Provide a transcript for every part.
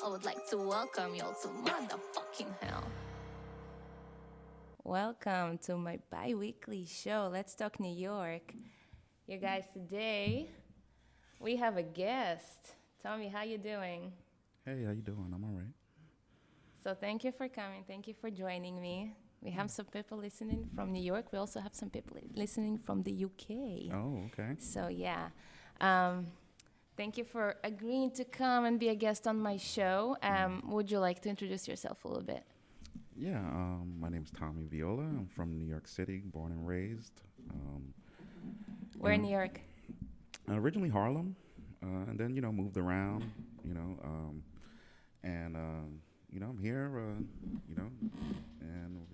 would like to welcome you all to motherfucking hell. Welcome to my bi-weekly show, Let's Talk New York. You guys, today we have a guest. Tommy, how you doing? Hey, how you doing? I'm all right. So thank you for coming. Thank you for joining me. We have some people listening from New York. We also have some people listening from the UK. Oh, okay. So yeah. Thank you for agreeing to come and be a guest on my show. Would you like to introduce yourself a little bit? Yeah, my name's Tommy Viola. I'm from New York City, born and raised. Where in New York? Originally Harlem, and then, moved around, and, I'm here, and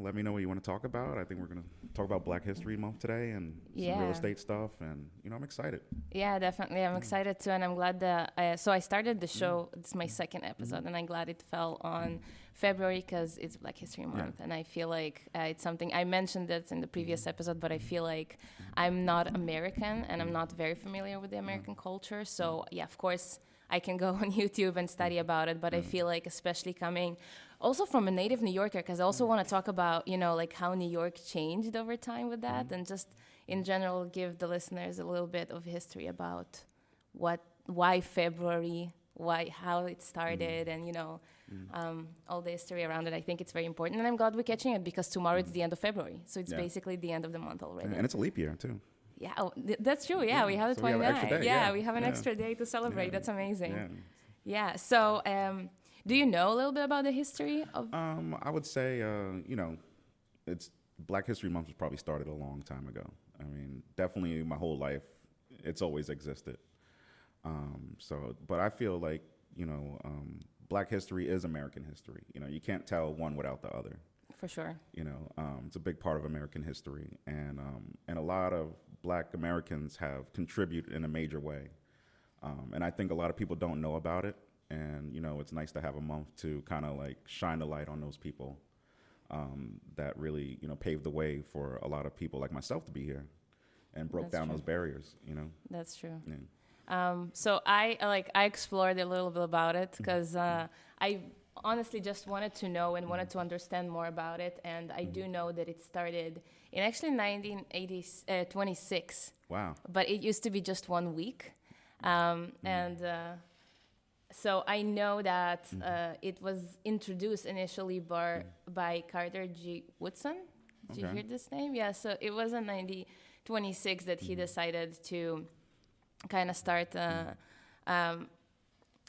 let me know what you want to talk about. I think we're going to talk about Black History Month today and some real estate stuff, and, I'm excited. Yeah, definitely. I'm excited too, and I'm glad that I started the show. It's my second episode, and I'm glad it fell on February because it's Black History Month, and I feel like it's something, I mentioned it in the previous episode, but I feel like I'm not American, and I'm not very familiar with the American culture, so yeah, of course, I can go on YouTube and study about it, but I feel like especially coming also from a native New Yorker, because I also want to talk about, like how New York changed over time with that, and just in general give the listeners a little bit of history about why February, how it started, and all the history around it. I think it's very important, and I'm glad we're catching it because tomorrow it's the end of February, so it's basically the end of the month already. And it's a leap year too. Yeah, that's true. Yeah, we have the 29th. We have an extra day to celebrate. Yeah. That's amazing. Yeah. So, do you know a little bit about the history of? I would say, it's Black History Month was probably started a long time ago. I mean, definitely my whole life, it's always existed. But I feel like, Black history is American history. You can't tell one without the other. For sure. It's a big part of American history, and a lot of Black Americans have contributed in a major way. And I think a lot of people don't know about it. And, it's nice to have a month to kind of like shine the light on those people that really, paved the way for a lot of people like myself to be here and broke down those barriers, That's true. Yeah. So I explored a little bit about it because I honestly just wanted to know and wanted to understand more about it. And I do know that it started in actually 1926. Wow. But it used to be just 1 week. So I know that it was introduced initially by Carter G. Woodson. Did you hear this name? Yeah, so it was in 1926 that he decided to kind of start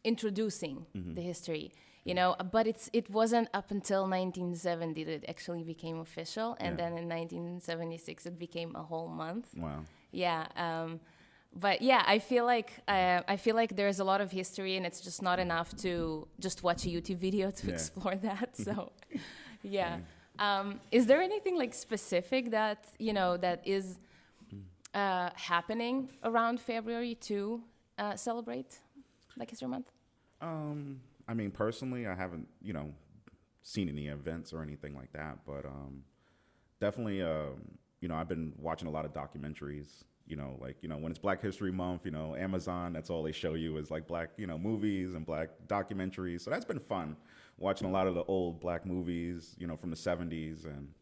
introducing the history. But it wasn't up until 1970 that it actually became official, and then in 1976 it became a whole month. Wow. Yeah. But yeah, I feel like there's a lot of history, and it's just not enough to just watch a YouTube video to explore that. So, yeah. Is there anything like specific that that is happening around February to celebrate Black History Month? I mean, personally, I haven't seen any events or anything like that, but definitely, I've been watching a lot of documentaries. When it's Black History Month, Amazon, that's all they show you is like Black, movies and Black documentaries. So that's been fun, watching a lot of the old Black movies, from the 70s, and,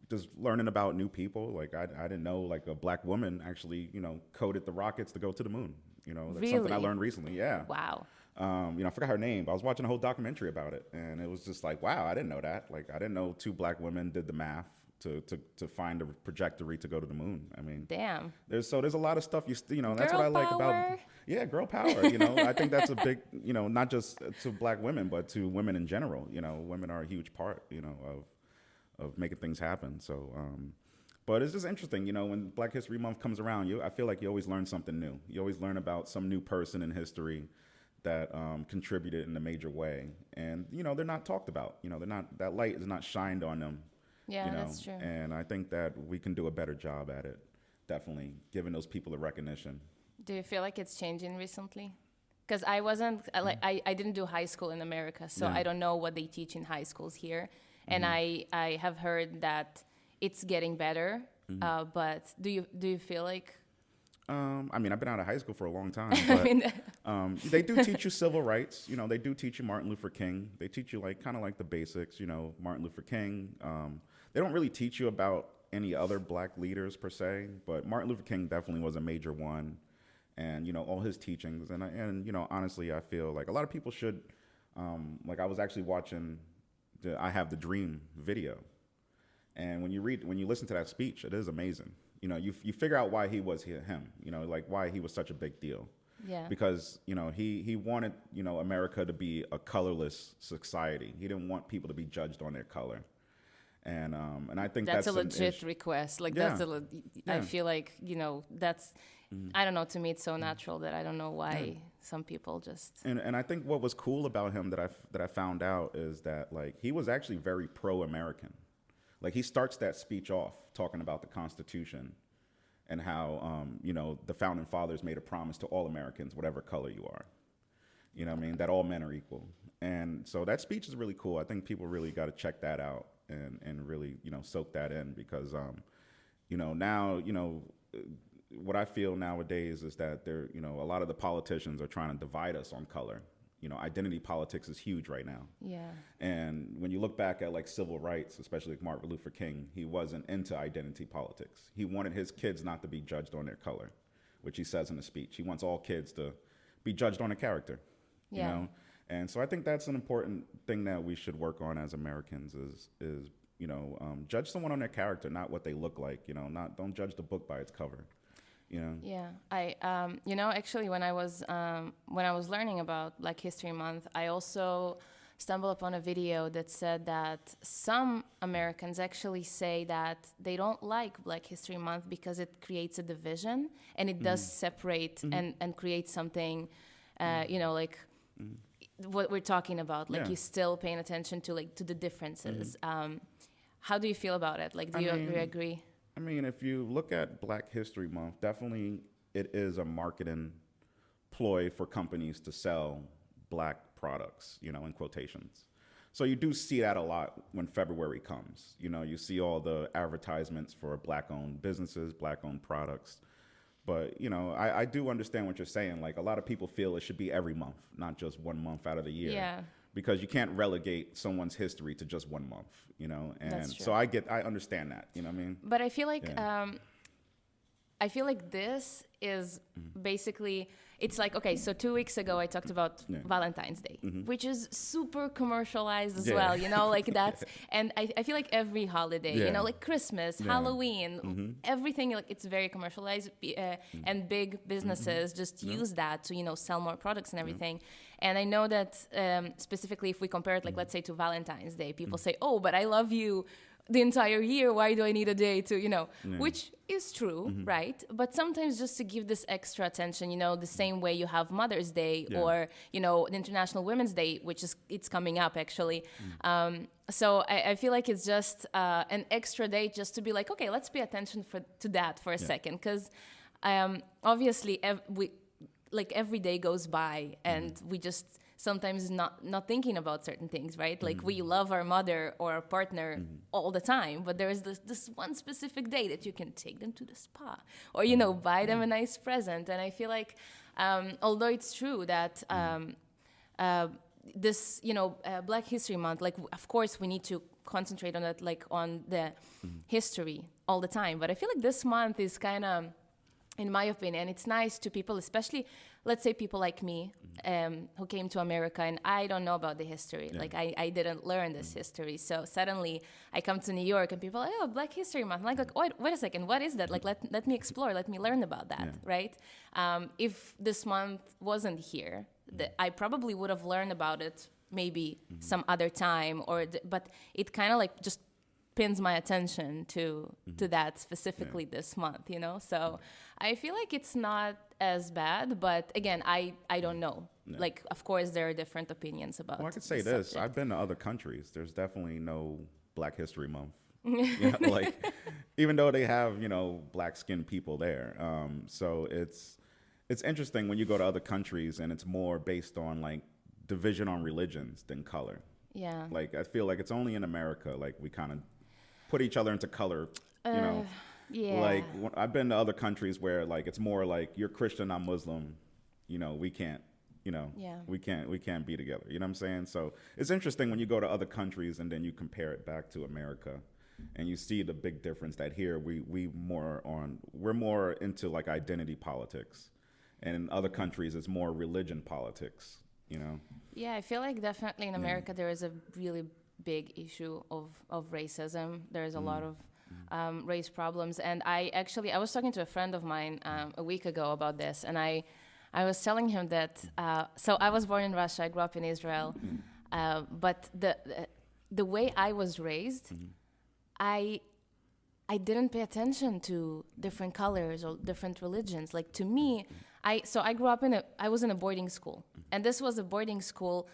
just learning about new people. Like I didn't know like a Black woman actually, coded the rockets to go to the moon. That's Really? something I learned recently. Yeah. Wow. I forgot her name, but I was watching a whole documentary about it, and it was just like, wow, I didn't know that. Like, I didn't know 2 Black women did the math to find a trajectory to go to the moon. I mean, Damn. There's a lot of stuff that's Girl what I like power. about girl power. I think that's a big, not just to Black women, but to women in general. Women are a huge part, of making things happen. So, but it's just interesting, when Black History Month comes around, I feel like you always learn something new. You always learn about some new person in history that contributed in a major way, and they're not talked about. That light is not shined on them. Yeah, that's true. And I think that we can do a better job at it, definitely, giving those people the recognition. Do you feel like it's changing recently? Because I wasn't, I didn't do high school in America, so I don't know what they teach in high schools here. And I have heard that it's getting better, but do you feel like I mean, I've been out of high school for a long time, but They do teach you civil rights. You know, they do teach you Martin Luther King. They teach you like kind of like the basics. You know, Martin Luther King. They don't really teach you about any other black leaders per se, but Martin Luther King definitely was a major one, and you know all his teachings. And you know, honestly, I feel like a lot of people should. Like I was actually watching the "I Have the Dream" video, and when you listen to that speech, it is amazing. You know, you figure out why he was him. You know, like why he was such a big deal. Yeah. Because, you know, he wanted, you know, America to be a colorless society. He didn't want people to be judged on their color. And I think that's a legit request. Like, yeah. I feel like, you know, that's, I don't know, to me it's so natural that I don't know why some people just. And I think what was cool about him that I found out is that, like, he was actually very pro-American. Like, he starts that speech off talking about the Constitution and how, you know, the founding fathers made a promise to all Americans, whatever color you are. You know what I mean? That all men are equal. And so that speech is really cool. I think people really got to check that out and really, you know, soak that in because, you know, now, you know, what I feel nowadays is that there, you know, a lot of the politicians are trying to divide us on color. You know, identity politics is huge right now. Yeah. And when you look back at like civil rights, especially like Martin Luther King, he wasn't into identity politics. He wanted his kids not to be judged on their color, which he says in the speech. He wants all kids to be judged on their character, you know? And so I think that's an important thing that we should work on as Americans is you know, judge someone on their character, not what they look like, you know, don't judge the book by its cover. You know? Yeah, I you know, actually when I was learning about Black History Month, I also stumbled upon a video that said that some Americans actually say that they don't like Black History Month because it creates a division and it does separate and create something, you know, like what we're talking about, like you're still paying attention to like to the differences. How do you feel about it? Like, do you agree? I mean, if you look at Black History Month, definitely it is a marketing ploy for companies to sell black products, you know, in quotations. So you do see that a lot when February comes. You know, you see all the advertisements for black-owned businesses, black-owned products. But, you know, I do understand what you're saying. Like, a lot of people feel it should be every month, not just 1 month out of the year. Yeah. Because you can't relegate someone's history to just 1 month, you know? And so I understand that, you know what I mean? But I feel like this is basically, it's like, okay, so 2 weeks ago I talked about Valentine's Day, which is super commercialized as well, you know, like that's, and I feel like every holiday, you know, like Christmas, Halloween, everything, like it's very commercialized, and big businesses just use that to, you know, sell more products and everything. And I know that specifically if we compare it, like let's say to Valentine's Day, people say, oh, but I love you the entire year, why do I need a day to, you know, which is true, right? But sometimes just to give this extra attention, you know, the same way you have Mother's Day or, you know, the International Women's Day, which is, it's coming up actually. So I feel like it's just an extra day just to be like, okay, let's pay attention to that for a second. Because obviously every day goes by and we just sometimes not thinking about certain things, right? Like we love our mother or our partner all the time, but there is this one specific day that you can take them to the spa or, you know, buy them a nice present. And I feel like, although it's true that this, you know, Black History Month, like, of course we need to concentrate on that, like on the history all the time. But I feel like this month is kind of, in my opinion, it's nice to people, especially, let's say people like me, who came to America and I don't know about the history. Like I didn't learn this history. So suddenly I come to New York and people are like, oh, Black History Month. I'm like, wait a second, what is that? Like, let me explore, let me learn about that, right? If this month wasn't here, I probably would have learned about it maybe some other time, but it kind of like just pins my attention to that specifically this month, you know? So I feel like it's not as bad, but again, I don't know. Like, of course, there are different opinions about. Well, I could say this. Subject. I've been to other countries. There's definitely no Black History Month. You know, like, even though they have, you know, black-skinned people there. So it's interesting when you go to other countries and it's more based on, like, division on religions than color. Yeah. Like, I feel like it's only in America, like, we kind of put each other into color, you know. Yeah. Like, I've been to other countries where, like, it's more like, you're Christian, I'm Muslim, you know, we can't You know, Yeah. we can't be together. You know what I'm saying? So it's interesting when you go to other countries and then you compare it back to America, and you see the big difference that here we're more into like identity politics, and in other countries it's more religion politics. You know? Yeah, I feel like definitely in America there is a really big issue of racism. There's a lot of race problems, and I was talking to a friend of mine a week ago about this, and I was telling him that so I was born in Russia, I grew up in Israel, but the way I was raised, I didn't pay attention to different colors or different religions. Like to me, I grew up I was in a boarding school, and this was a boarding school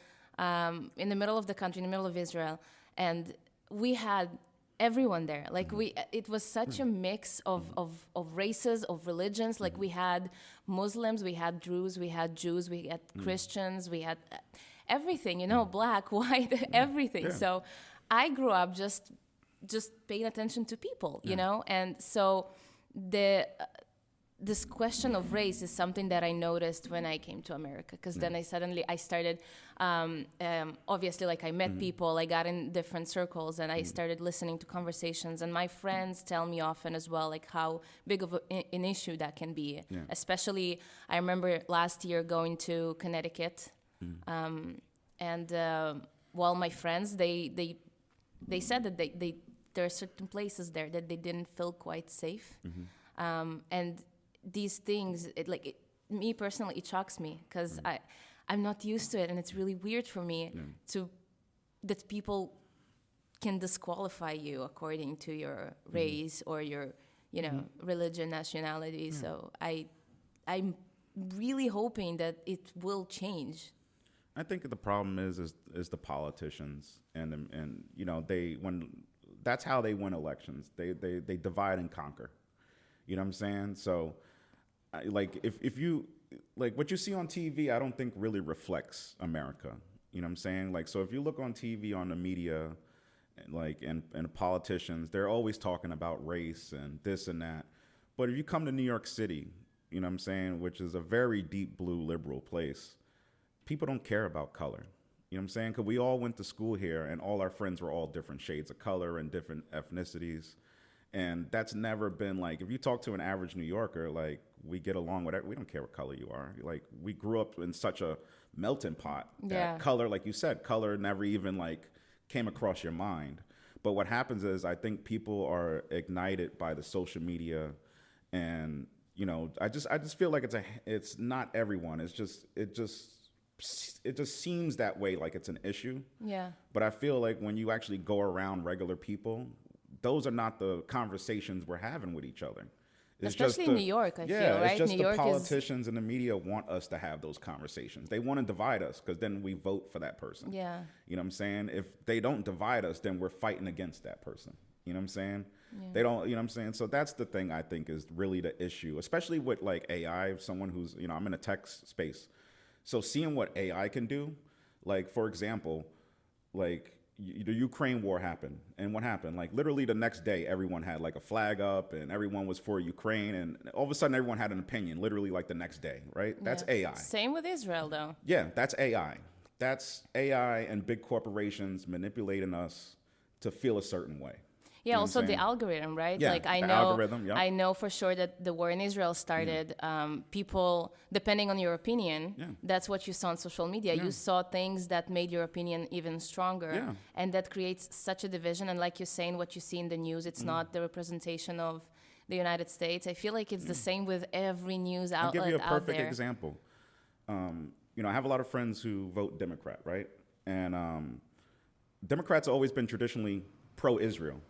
in the middle of the country, in the middle of Israel, and we had everyone there. Like it was such a mix of races, of religions. Like we had Muslims, we had Druze, we had Jews, we had Christians, we had everything, you know, black, white, everything. Yeah. So I grew up just paying attention to people, you know? And so this question of race is something that I noticed when I came to America, because then I started, obviously, like I met people, I got in different circles, and I started listening to conversations, and my friends tell me often as well, like how big of an issue that can be. Yeah. Especially, I remember last year going to Connecticut, and while my friends, they said that there are certain places there that they didn't feel quite safe, and these things, me personally, it shocks me because I'm not used to it, and it's really weird for me that people can disqualify you according to your race or your, you know, religion, nationality. So I'm really hoping that it will change. I think the problem is the politicians, and you know, that's how they win elections. They divide and conquer. You know what I'm saying? So, like, if you, like, what you see on TV, I don't think really reflects America. You know what I'm saying? Like, so if you look on TV, on the media, like, and politicians, they're always talking about race and this and that. But if you come to New York City, you know what I'm saying, which is a very deep blue liberal place, people don't care about color. You know what I'm saying? Because we all went to school here, and all our friends were all different shades of color and different ethnicities. And that's never been like, if you talk to an average New Yorker, like, we get along with it. We don't care what color you are. Like, we grew up in such a melting pot that color, like you said, color never even like came across your mind. But what happens is, I think people are ignited by the social media, and, you know, I just feel like it's not everyone. It just seems that way, like it's an issue. Yeah. But I feel like when you actually go around regular people, those are not the conversations we're having with each other. It's especially in New York, I feel, right? It's just New York politicians and the media want us to have those conversations. They want to divide us because then we vote for that person. Yeah. You know what I'm saying? If they don't divide us, then we're fighting against that person. You know what I'm saying? Yeah. They don't, you know what I'm saying? So that's the thing I think is really the issue, especially with like AI, someone who's, you know, I'm in a tech space. So seeing what AI can do, like, for example, like, the Ukraine war happened, and what happened? Like, literally the next day, everyone had like a flag up, and everyone was for Ukraine, and all of a sudden, everyone had an opinion. Literally, like the next day, right? That's AI. Same with Israel, though. Yeah, that's AI. That's AI and big corporations manipulating us to feel a certain way. Yeah, also the algorithm, right? Yeah, like I know for sure that the war in Israel started. People, depending on your opinion, that's what you saw on social media. You saw things that made your opinion even stronger, and that creates such a division. And like you're saying, what you see in the news, it's not the representation of the United States. I feel like it's the same with every news outlet out there. I'll give you a perfect example. You know, I have a lot of friends who vote Democrat, right? And Democrats have always been traditionally pro-Israel.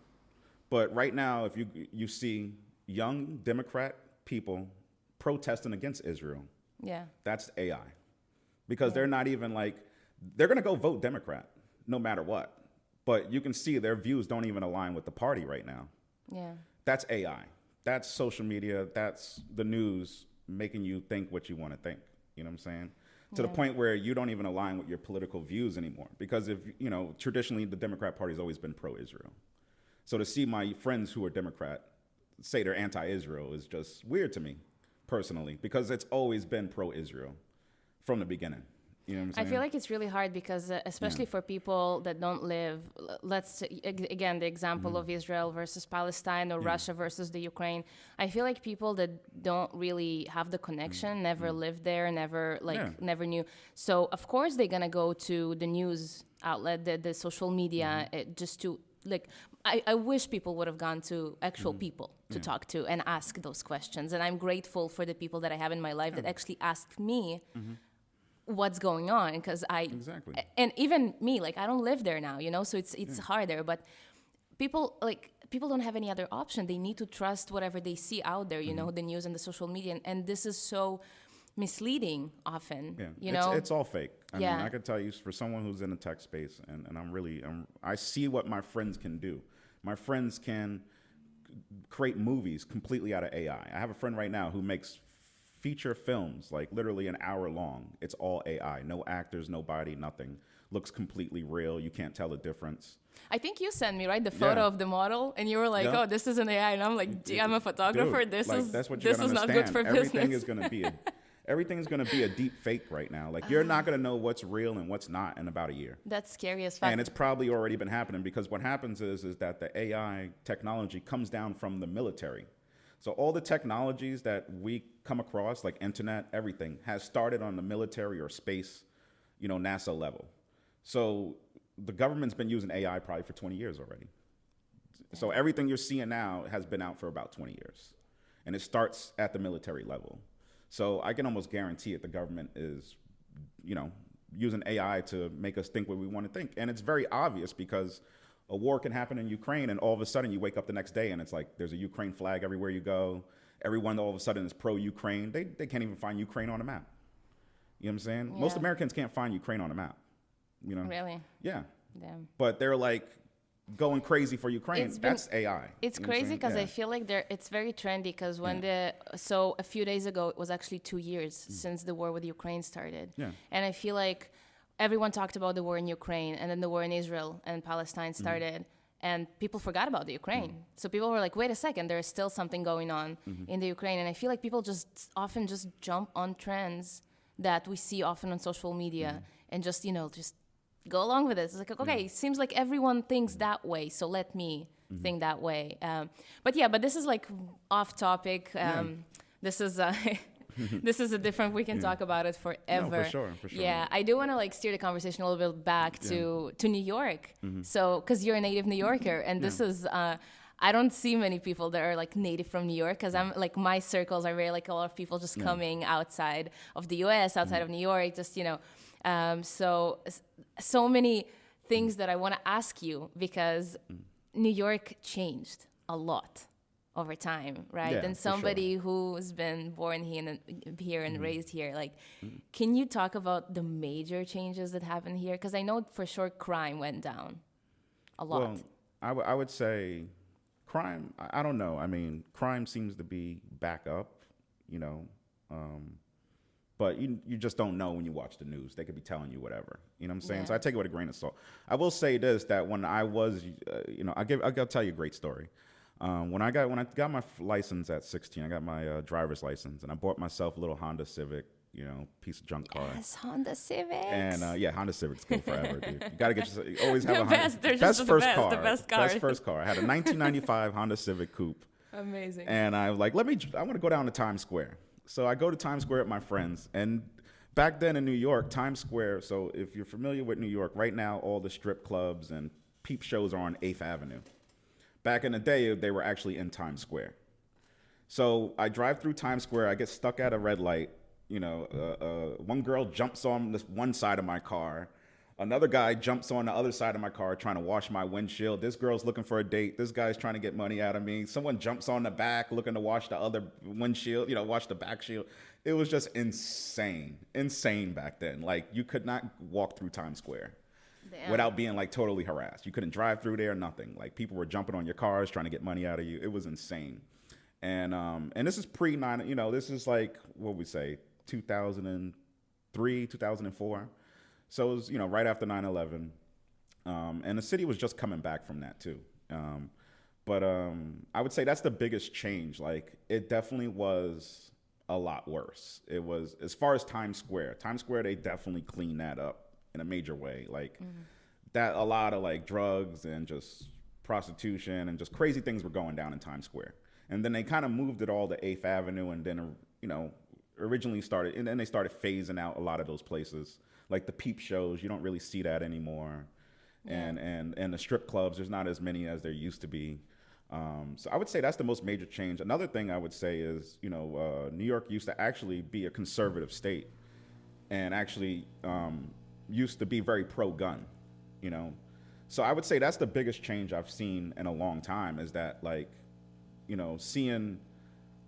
But right now, if you see young Democrat people protesting against Israel, that's AI. Because they're not even like, they're going to go vote Democrat no matter what. But you can see their views don't even align with the party right now. Yeah. That's AI. That's social media. That's the news making you think what you want to think. You know what I'm saying? To the point where you don't even align with your political views anymore. Because if, you know, traditionally the Democrat Party has always been pro-Israel. So to see my friends who are Democrat say they're anti-Israel is just weird to me, personally, because it's always been pro-Israel. from the beginning. You know what I'm saying? I feel like it's really hard because, especially for people that don't live, again, the example of Israel versus Palestine or Russia versus the Ukraine. I feel like people that don't really have the connection, never lived there, never knew. So, of course, they're going to go to the news outlet, the social media, just to, like, I wish people would have gone to actual people to talk to and ask those questions. And I'm grateful for the people that I have in my life that actually asked me what's going on, because and even me, like, I don't live there now, so it's harder, but people don't have any other option. They need to trust whatever they see out there, the news and the social media, and this is so misleading often. It's all fake. I mean, I could tell you, for someone who's in the tech space, and I see what my friends can do. My friends can create movies completely out of AI. I have a friend right now who makes feature films, like literally an hour long. It's all AI. No actors, nobody, nothing. Looks completely real. You can't tell the difference. I think you sent me, right, the photo of the model, and you were like, oh, this is an AI. And I'm like, gee, I'm a photographer. Dude, that's what this is not good for everything business. Everything is going to be a deep fake right now. Like, you're not going to know what's real and what's not in about a year. That's scary as fuck. And it's probably already been happening, because what happens is that the AI technology comes down from the military. So all the technologies that we come across, like internet, everything, has started on the military or space, NASA level. So the government's been using AI probably for 20 years already. So everything you're seeing now has been out for about 20 years. And it starts at the military level. So I can almost guarantee it, the government is, using AI to make us think what we want to think. And it's very obvious, because a war can happen in Ukraine, and all of a sudden you wake up the next day and it's like there's a Ukraine flag everywhere you go. Everyone all of a sudden is pro-Ukraine. They can't even find Ukraine on a map. You know what I'm saying? Yeah. Most Americans can't find Ukraine on a map. Really? Yeah. Damn. But they're like going crazy for Ukraine. That's AI. It's crazy because I feel like it's very trendy, because so a few days ago, it was actually 2 years since the war with Ukraine started. Yeah. And I feel like everyone talked about the war in Ukraine, and then the war in Israel and Palestine started, and people forgot about the Ukraine. So people were like, wait a second, there is still something going on in the Ukraine. And I feel like people often jump on trends that we see often on social media and just go along with it. It's like, okay, it seems like everyone thinks that way, so let me think that way. But this is like off topic. This is this is a different, we can talk about it forever. No, for sure. Yeah, I do want to steer the conversation a little bit back to New York. So, because you're a native New Yorker, and this is, I don't see many people that are like native from New York, because I'm like, my circles are very like a lot of people just coming outside of the US, outside of New York, just, so many things that I want to ask you, because New York changed a lot over time, right? Yeah, and somebody who's been born here and raised here, like, can you talk about the major changes that happened here? Because I know for sure crime went down a lot. Well, I would say crime, I don't know. I mean, crime seems to be back up, but you just don't know when you watch the news. They could be telling you whatever, you know what I'm saying? Yeah. So I take it with a grain of salt. I will say this, that when I was, I'll tell you a great story. When I got my license at 16, I got my driver's license, and I bought myself a little Honda Civic, piece of junk car. Yes, Honda Civics. And Honda Civics go forever, dude. You gotta you always have the a best. They're just the best car. Best first car. I had a 1995 Honda Civic Coupe. Amazing. And I was like, I want to go down to Times Square. So I go to Times Square with my friends, and back then in New York, Times Square. So if you're familiar with New York, right now all the strip clubs and peep shows are on 8th Avenue. Back in the day, they were actually in Times Square. So I drive through Times Square. I get stuck at a red light. One girl jumps on this one side of my car. Another guy jumps on the other side of my car trying to wash my windshield. This girl's looking for a date. This guy's trying to get money out of me. Someone jumps on the back looking to wash the other windshield, wash the back shield. It was just insane back then. Like, you could not walk through Times Square without being like totally harassed. You couldn't drive through there, nothing. Like, people were jumping on your cars trying to get money out of you. It was insane. And this is pre-9, this is like, what we say, 2003, 2004. So it was, right after 9/11. And the city was just coming back from that too. But I would say that's the biggest change. Like, it definitely was a lot worse. It was, as far as Times Square, they definitely cleaned that up in a major way. Like that, a lot of like drugs and just prostitution and just crazy things were going down in Times Square. And then they kind of moved it all to 8th Avenue, and then, you know, originally started, and then they started phasing out a lot of those places. Like the peep shows, you don't really see that anymore. Yeah. And the strip clubs, there's not as many as there used to be. So I would say that's the most major change. Another thing I would say is, you know, New York used to actually be a conservative state, and actually used to be very pro-gun, you know. So I would say that's the biggest change I've seen in a long time, is that, like, you know, seeing,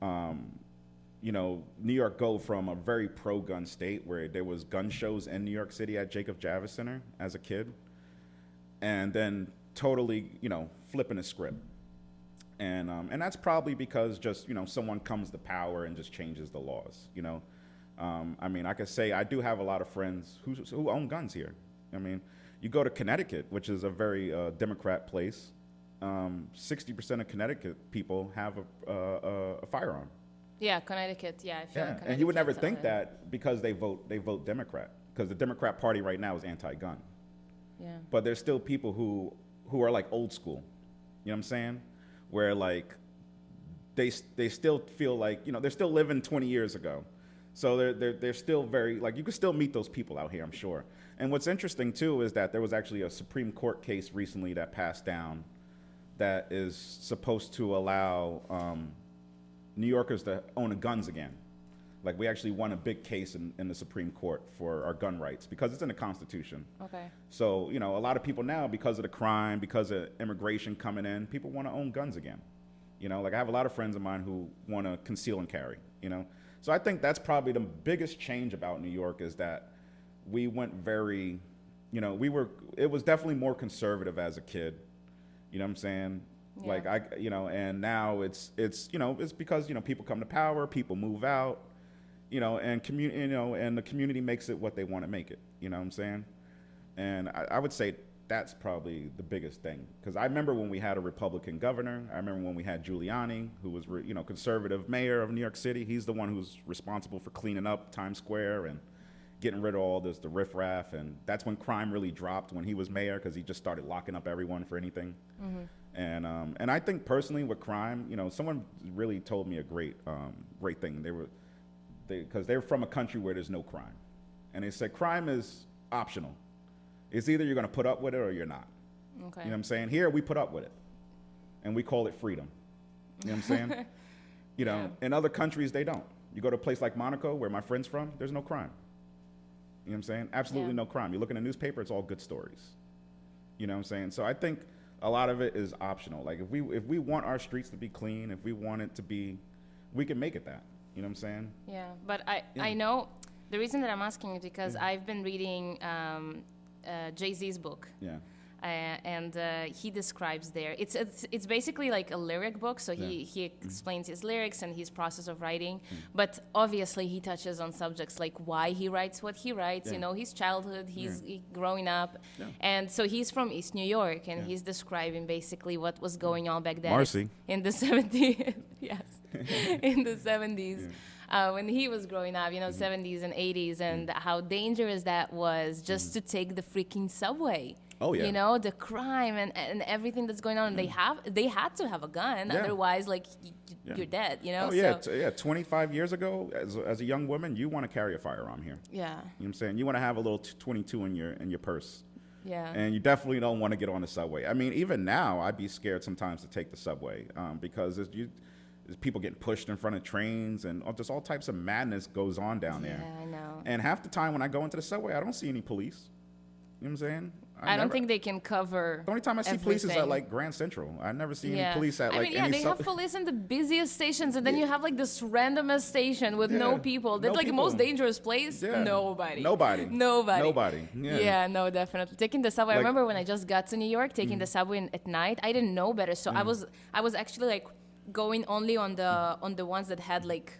you know, New York go from a very pro-gun state where there was gun shows in New York City at Jacob Javits Center as a kid, and then totally, you know, flipping the script. And that's probably because just, you know, someone comes to power and just changes the laws, you know. I mean, I could say I do have a lot of friends who own guns here. I mean, you go to Connecticut, which is a very Democrat place, 60% of Connecticut people have a firearm. Yeah, Connecticut. Yeah, I feel like and you would never think that because they vote Democrat, because the Democrat Party right now is anti-gun. Yeah. But there's still people who are like old school. You know what I'm saying? Where like they still feel like, you know, they're still living 20 years ago. So they're still very, like, you can still meet those people out here, I'm sure. And what's interesting too is that there was actually a Supreme Court case recently that passed down that is supposed to allow New Yorkers to own guns again. Like, we actually won a big case in the Supreme Court for our gun rights because it's in the Constitution. Okay. So, you know, a lot of people now, because of the crime, because of immigration coming in, people want to own guns again. You know, like, I have a lot of friends of mine who want to conceal and carry, you know. So I think that's probably the biggest change about New York, is that we went very, you know, it was definitely more conservative as a kid. You know what I'm saying? Yeah. Like, you know, and now it's, you know, it's because, you know, people come to power, people move out, you know, and and the community makes it what they want to make it. You know what I'm saying? And I would say that's probably the biggest thing. Because I remember when we had a Republican governor. I remember when we had Giuliani, who was, you know, conservative mayor of New York City. He's the one who's responsible for cleaning up Times Square and getting rid of all this, the riffraff. And that's when crime really dropped, when he was mayor, because he just started locking up everyone for anything. Mm-hmm. And I think personally with crime, you know, someone really told me a great thing. Because they're from a country where there's no crime. And they said crime is optional. It's either you're going to put up with it or you're not. Okay. You know what I'm saying? Here, we put up with it. And we call it freedom. You know what I'm saying? You know, yeah. In other countries, they don't. You go to a place like Monaco, where my friend's from, there's no crime. You know what I'm saying? Absolutely no crime. You look in the newspaper, it's all good stories. You know what I'm saying? So I think a lot of it is optional. Like, if we want our streets to be clean, if we want it to be, we can make it that. You know what I'm saying? Yeah, but I know the reason that I'm asking is because I've been reading Jay-Z's book. Yeah. And he describes there, it's basically like a lyric book, so he explains his lyrics and his process of writing, but obviously he touches on subjects like why he writes what he writes, you know, his childhood, he growing up, and so he's from East New York, and he's describing basically what was going on back then. Marcy. In the 70s, yes, in the 70s. When he was growing up, you know, 70s and 80s, and how dangerous that was just to take the freaking subway. Oh, yeah. You know, the crime and everything that's going on. They had to have a gun. Otherwise, like, you're dead, you know? Oh, yeah. 25 years ago, as a young woman, you want to carry a firearm here. Yeah. You know what I'm saying? You want to have a little 22 in your purse. Yeah. And you definitely don't want to get on the subway. I mean, even now, I'd be scared sometimes to take the subway because there's people getting pushed in front of trains, and just all types of madness goes on down there. Yeah, I know. And half the time when I go into the subway, I don't see any police. You know what I'm saying? I don't think they can cover. The only time I see police is at like Grand Central. I never see any police at like any. They have police in the busiest stations, and then you have like this randomest station with no people. That's like the most dangerous place. Yeah. Nobody. Yeah, no, definitely. Taking the subway. I remember when I just got to New York, taking the subway at night. I didn't know better, so I was actually like going only on the ones that had like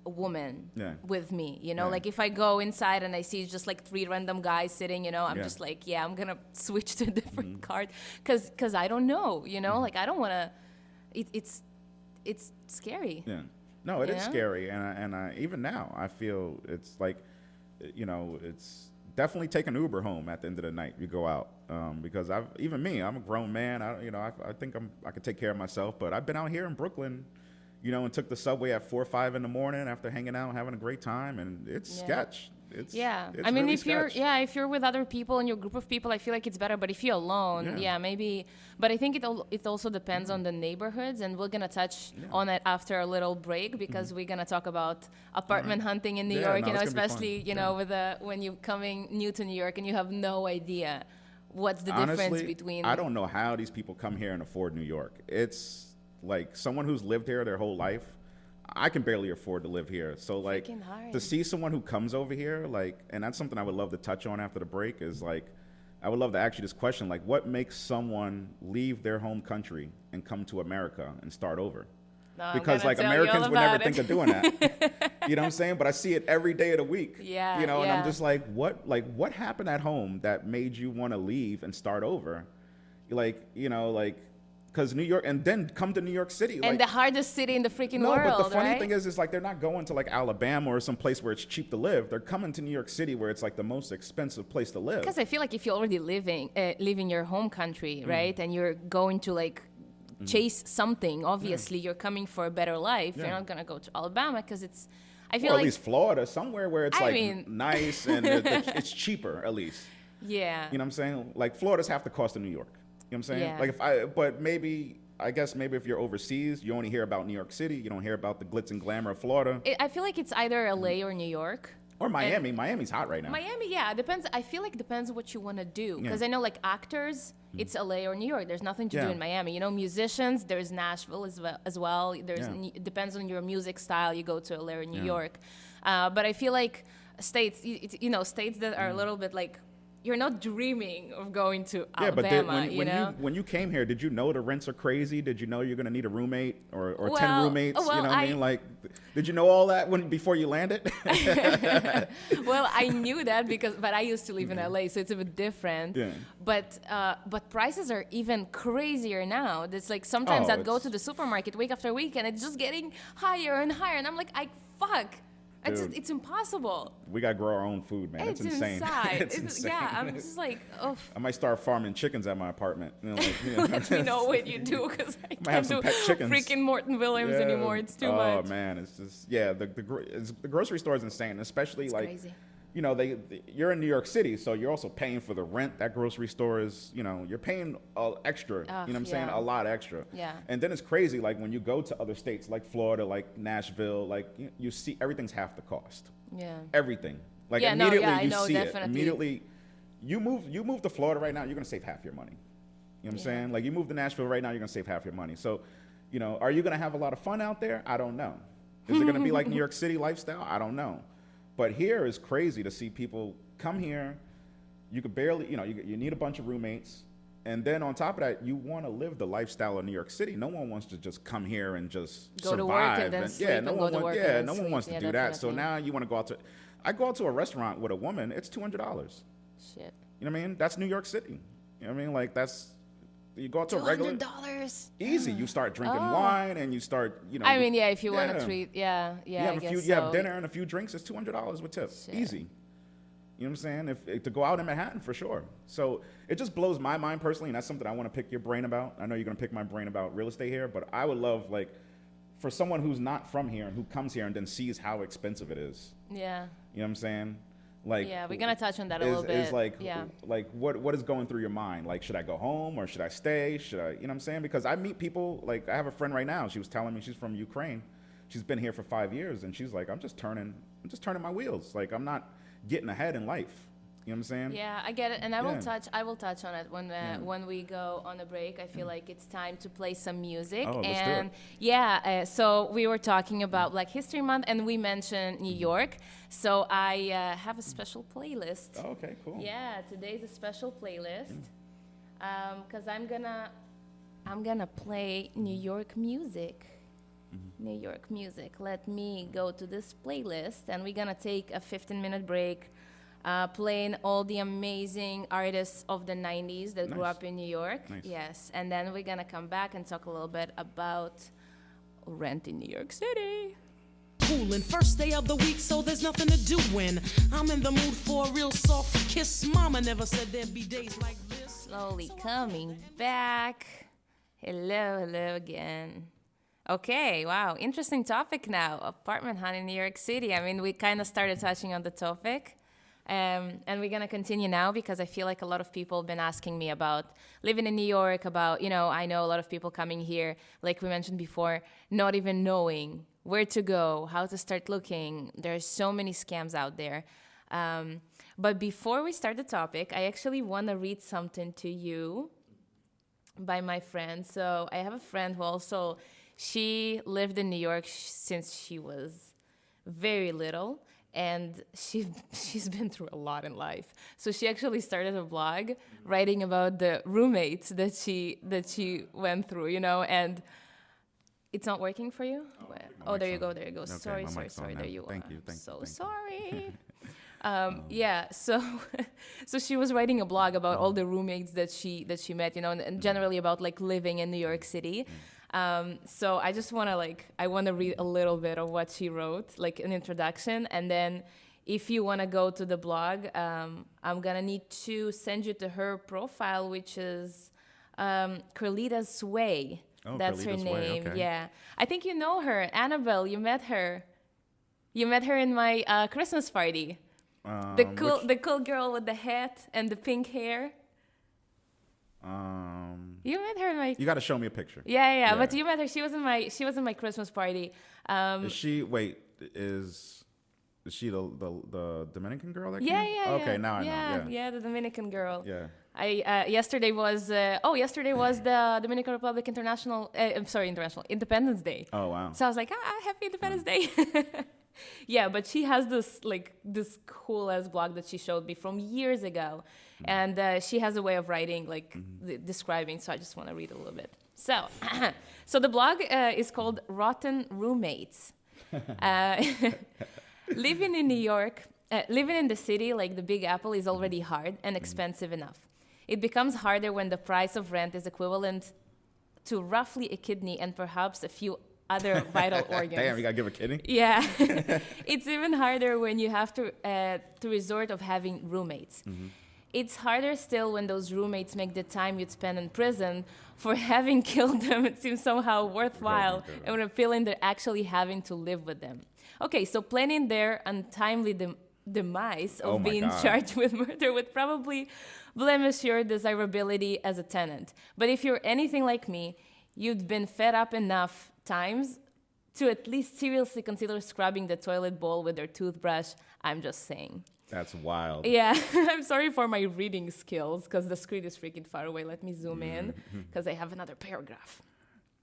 a woman with me, you know, like if I go inside and I see just like 3 random guys sitting, you know, I'm just like, I'm gonna switch to a different card because I don't know, you know, like I don't want to, it's scary. No, it you is know? scary, and I even now I feel it's like, it's definitely take an Uber home at the end of the night. You go out, because I'm a grown man. I think I could take care of myself, but I've been out here in Brooklyn, and took the subway at 4 or 5 in the morning after hanging out, having a great time, and it's Yeah. sketch. It's I mean, really if sketch. if you're with other people in your group of people, I feel like it's better. But if you're alone, Yeah. maybe. But I think it also depends on the neighborhoods, and we're gonna touch on it after a little break because we're gonna talk about apartment hunting in New Yeah, York. no, it's gonna be fun. Especially with when you're coming new to New York and you have no idea what's the difference Honestly, between. I don't know how these people come here and afford New York. It's like someone who's lived here their whole life. I can barely afford to live here. So like Freaking hard. to see someone who comes over here, like, and that's something I would love to touch on after the break, is like, I would love to ask you this question, like, what makes someone leave their home country and come to America and start over? No, I'm Because gonna like tell you Americans all would never about think it. of doing that. You know what I'm saying? But I see it every day of the week. Yeah, and yeah. I'm just like, what happened at home that made you want to leave and start over? Because New York, and then come to New York City. And the hardest city in the freaking no, world, but the funny right? thing is like they're not going to like Alabama or some place where it's cheap to live. They're coming to New York City where it's like the most expensive place to live. Because I feel like if you're already leaving your home country, right, and you're going to like chase something, obviously you're coming for a better life. Yeah. You're not gonna go to Alabama because it's. I Or feel at like least Florida, somewhere where it's I like mean- nice and it's cheaper at least. yeah, You know what I'm saying? Like Florida's half the cost of New York. You know what I'm saying? Yeah. But I guess maybe if you're overseas, you only hear about New York City. You don't hear about the glitz and glamour of Florida I feel like it's either LA or New York. or Miami. Miami's hot right now. Miami, yeah, depends. I feel like depends what you want to do because Yeah. I know like actors, it's LA or New York. There's nothing to do Yeah. in Miami. Musicians, there's Nashville as well. There's Yeah. it depends on your music style. You go to LA or New York, but I feel like states, states that are a little bit like you're not dreaming of going to Yeah, but Alabama. when you came here, did you know the rents are crazy? Did you know you're going to need a roommate or 10 Well, roommates? well, You know what I mean? Like, did you know all that before you landed? Well, I knew that but I used to live in LA, so it's a bit different. Yeah. But prices are even crazier now. It's like sometimes Oh, I'd go it's- to the supermarket week after week, and it's just getting higher and higher, and I'm like, Dude. it's impossible. We got to grow our own food, man. It's insane. inside. It's insane. Yeah, I'm just like, oh. I might start farming chickens at my apartment. Let me know what you do because I Might have can't some do pet chickens. freaking Morton Williams Yeah. anymore. It's too Oh much. man, it's just the grocery store is insane, especially It's like crazy. you're in New York City, so you're also paying for the rent. That grocery store is, you're paying extra. You know what I'm saying? yeah. A lot extra. Yeah. And then it's crazy, like when you go to other states like Florida, like Nashville, like you see everything's half the cost. Yeah. Everything. Like Yeah, no, immediately yeah, I you know, see definitely. it. Immediately, you move to Florida right now, you're gonna save half your money. You know what I'm Yeah. saying? Like you move to Nashville right now, you're gonna save half your money. So, are you gonna have a lot of fun out there? I don't know. Is it gonna be like New York City lifestyle? I don't know. But here is crazy to see people come here. You could barely, you need a bunch of roommates. And then on top of that, you want to live the lifestyle of New York City. No one wants to just come here and just Go survive. to work and then sleep and go to work and then no one sleep. wants to Yeah, do that. So definitely. now you want to go out to, I go out to a restaurant with a woman, it's $200. Shit. You know what I mean? That's New York City. You know what I mean? Like you go out to a regular, $200. easy. You start drinking wine and you start, I mean, yeah, if you want Yeah. to treat, you I have guess you have so. dinner and a few drinks, it's $200 with tip. Shit. Easy. You know what I'm saying? If to go out in Manhattan for sure. So it just blows my mind personally, and that's something I want to pick your brain about. I know you're gonna pick my brain about real estate here, but I would love for someone who's not from here and who comes here and then sees how expensive it is. Yeah. You know what I'm saying? Like Yeah, we're gonna touch on that a is, little bit. is like yeah. like what is going through your mind? Like, should I go home or should I stay? Should I, you know what I'm saying? Because I meet people, like I have a friend right now, she was telling me she's from Ukraine. She's been here for 5 years and she's like, I'm just turning my wheels. Like I'm not getting ahead in life. You know what I'm saying? Yeah, I get it, and I Yeah. will touch on it when we go on a break. I feel like it's time to play some music. Oh, let's do and it. yeah, so we were talking about Black History Month, and we mentioned New York. So I have a special playlist. Oh, okay, cool. Yeah, today's a special playlist because I'm gonna play New York music. New York music. Let me go to this playlist, and we're gonna take a 15-minute break, playing all the amazing artists of the 90s that grew Nice. up in New York. Nice. Yes, and then we're gonna come back and talk a little bit about rent in New York City. coolin'. First day of the week, so there's nothing to do when I'm in the mood for a real soft kiss. Mama never said there'd be days like this. Slowly coming back. Hello again. Okay, wow, interesting topic now. Apartment hunt in New York City. I mean, we kind of started touching on the topic. And we're going to continue now because I feel like a lot of people have been asking me about living in New York, about, I know a lot of people coming here, like we mentioned before, not even knowing where to go, how to start looking. There's so many scams out there. But before we start the topic, I actually want to read something to you by my friend. So I have a friend who also, she lived in New York since she was very little. And she's been through a lot in life. So she actually started a blog writing about the roommates that she went through, and it's not working for you? Oh, there you go. There you go. Okay, sorry. There you are. Thank you. Sorry. Yeah, so she was writing a blog about all the roommates that she met, and generally about like living in New York City. So I just want to I want to read a little bit of what she wrote, like an introduction. And then if you want to go to the blog, I'm going to need to send you to her profile, which is Carlita's Sway. Oh, that's Carlita's her name. Way, okay. Yeah. I think you know her. Annabelle, you met her. You met her in my Christmas party. The cool girl with the hat and the pink hair. You met her in my. You got to show me a picture. Yeah. But you met her. She was in my Christmas party. Is she? Wait, is she the Dominican girl that Yeah. came? Okay, now I know. Yeah, the Dominican girl. Yeah. Yesterday was the Dominican Republic International Independence Day. Oh wow. So I was like, happy Independence Day. Yeah, but she has this cool ass blog that she showed me from years ago, and she has a way of writing describing. So I just want to read a little bit. So, so the blog is called Rotten Roommates. Living in New York, living in the city like the Big Apple is already hard and expensive enough. It becomes harder when the price of rent is equivalent to roughly a kidney and perhaps a few other vital organs. Damn, you gotta give a kidney? Yeah. It's even harder when you have to resort of having roommates. Mm-hmm. It's harder still when those roommates make the time you'd spend in prison for having killed them. It seems somehow worthwhile, and when feeling they're actually having to live with them. Okay, so planning their untimely demise of being charged with murder would probably blemish your desirability as a tenant. But if you're anything like me, you've been fed up enough times to at least seriously consider scrubbing the toilet bowl with their toothbrush. I'm just saying. That's wild. Yeah, I'm sorry for my reading skills because the screen is freaking far away. Let me zoom in because I have another paragraph.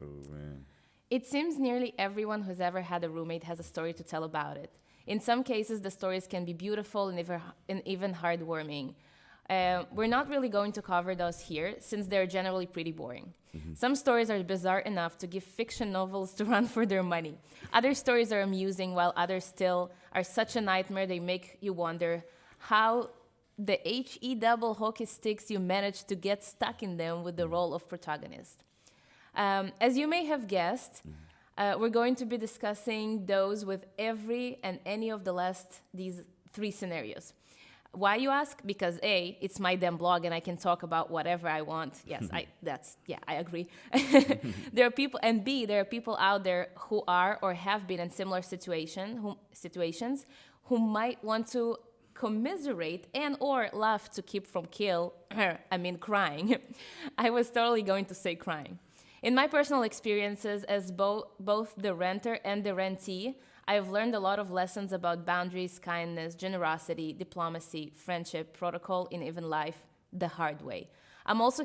Oh, man. It seems nearly everyone who's ever had a roommate has a story to tell about it. In some cases, the stories can be beautiful and even heartwarming. We're not really going to cover those here since they're generally pretty boring. Mm-hmm. Some stories are bizarre enough to give fiction novels to run for their money. Other stories are amusing, while others still are such a nightmare they make you wonder how the HE double hockey sticks you managed to get stuck in them with the role of protagonist. As you may have guessed, we're going to be discussing those with every and any of these three scenarios. Why, you ask? Because A, it's my damn blog and I can talk about whatever I want. Yes, I agree. There are people, and B, there are people out there who are or have been in similar situations who might want to commiserate and or laugh to keep from crying. I was totally going to say crying. In my personal experiences as both the renter and the rentee, I've learned a lot of lessons about boundaries, kindness, generosity, diplomacy, friendship, protocol, and even life the hard way. I also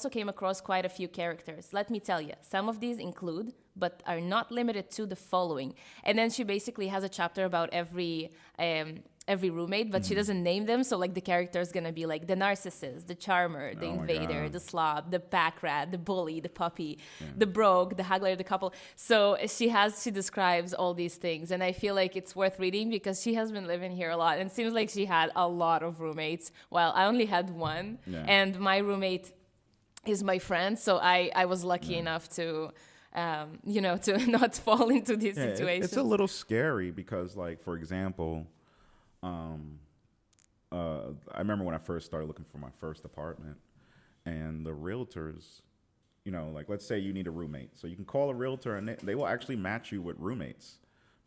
came across quite a few characters. Let me tell you, some of these include, but are not limited to, the following. And then she basically has a chapter about every roommate, but she doesn't name them. So like the character is gonna be like the narcissist, the charmer, the invader, the slob, the pack rat, the bully, the puppy, the brogue, the haggler, the couple. So she describes all these things, and I feel like it's worth reading because she has been living here a lot, and it seems like she had a lot of roommates. While I only had one, and my roommate is my friend, so I was lucky enough to to not fall into these situations. It's a little scary because, like, for example, I remember when I first started looking for my first apartment, and the realtors, like, let's say you need a roommate. So you can call a realtor, and they will actually match you with roommates.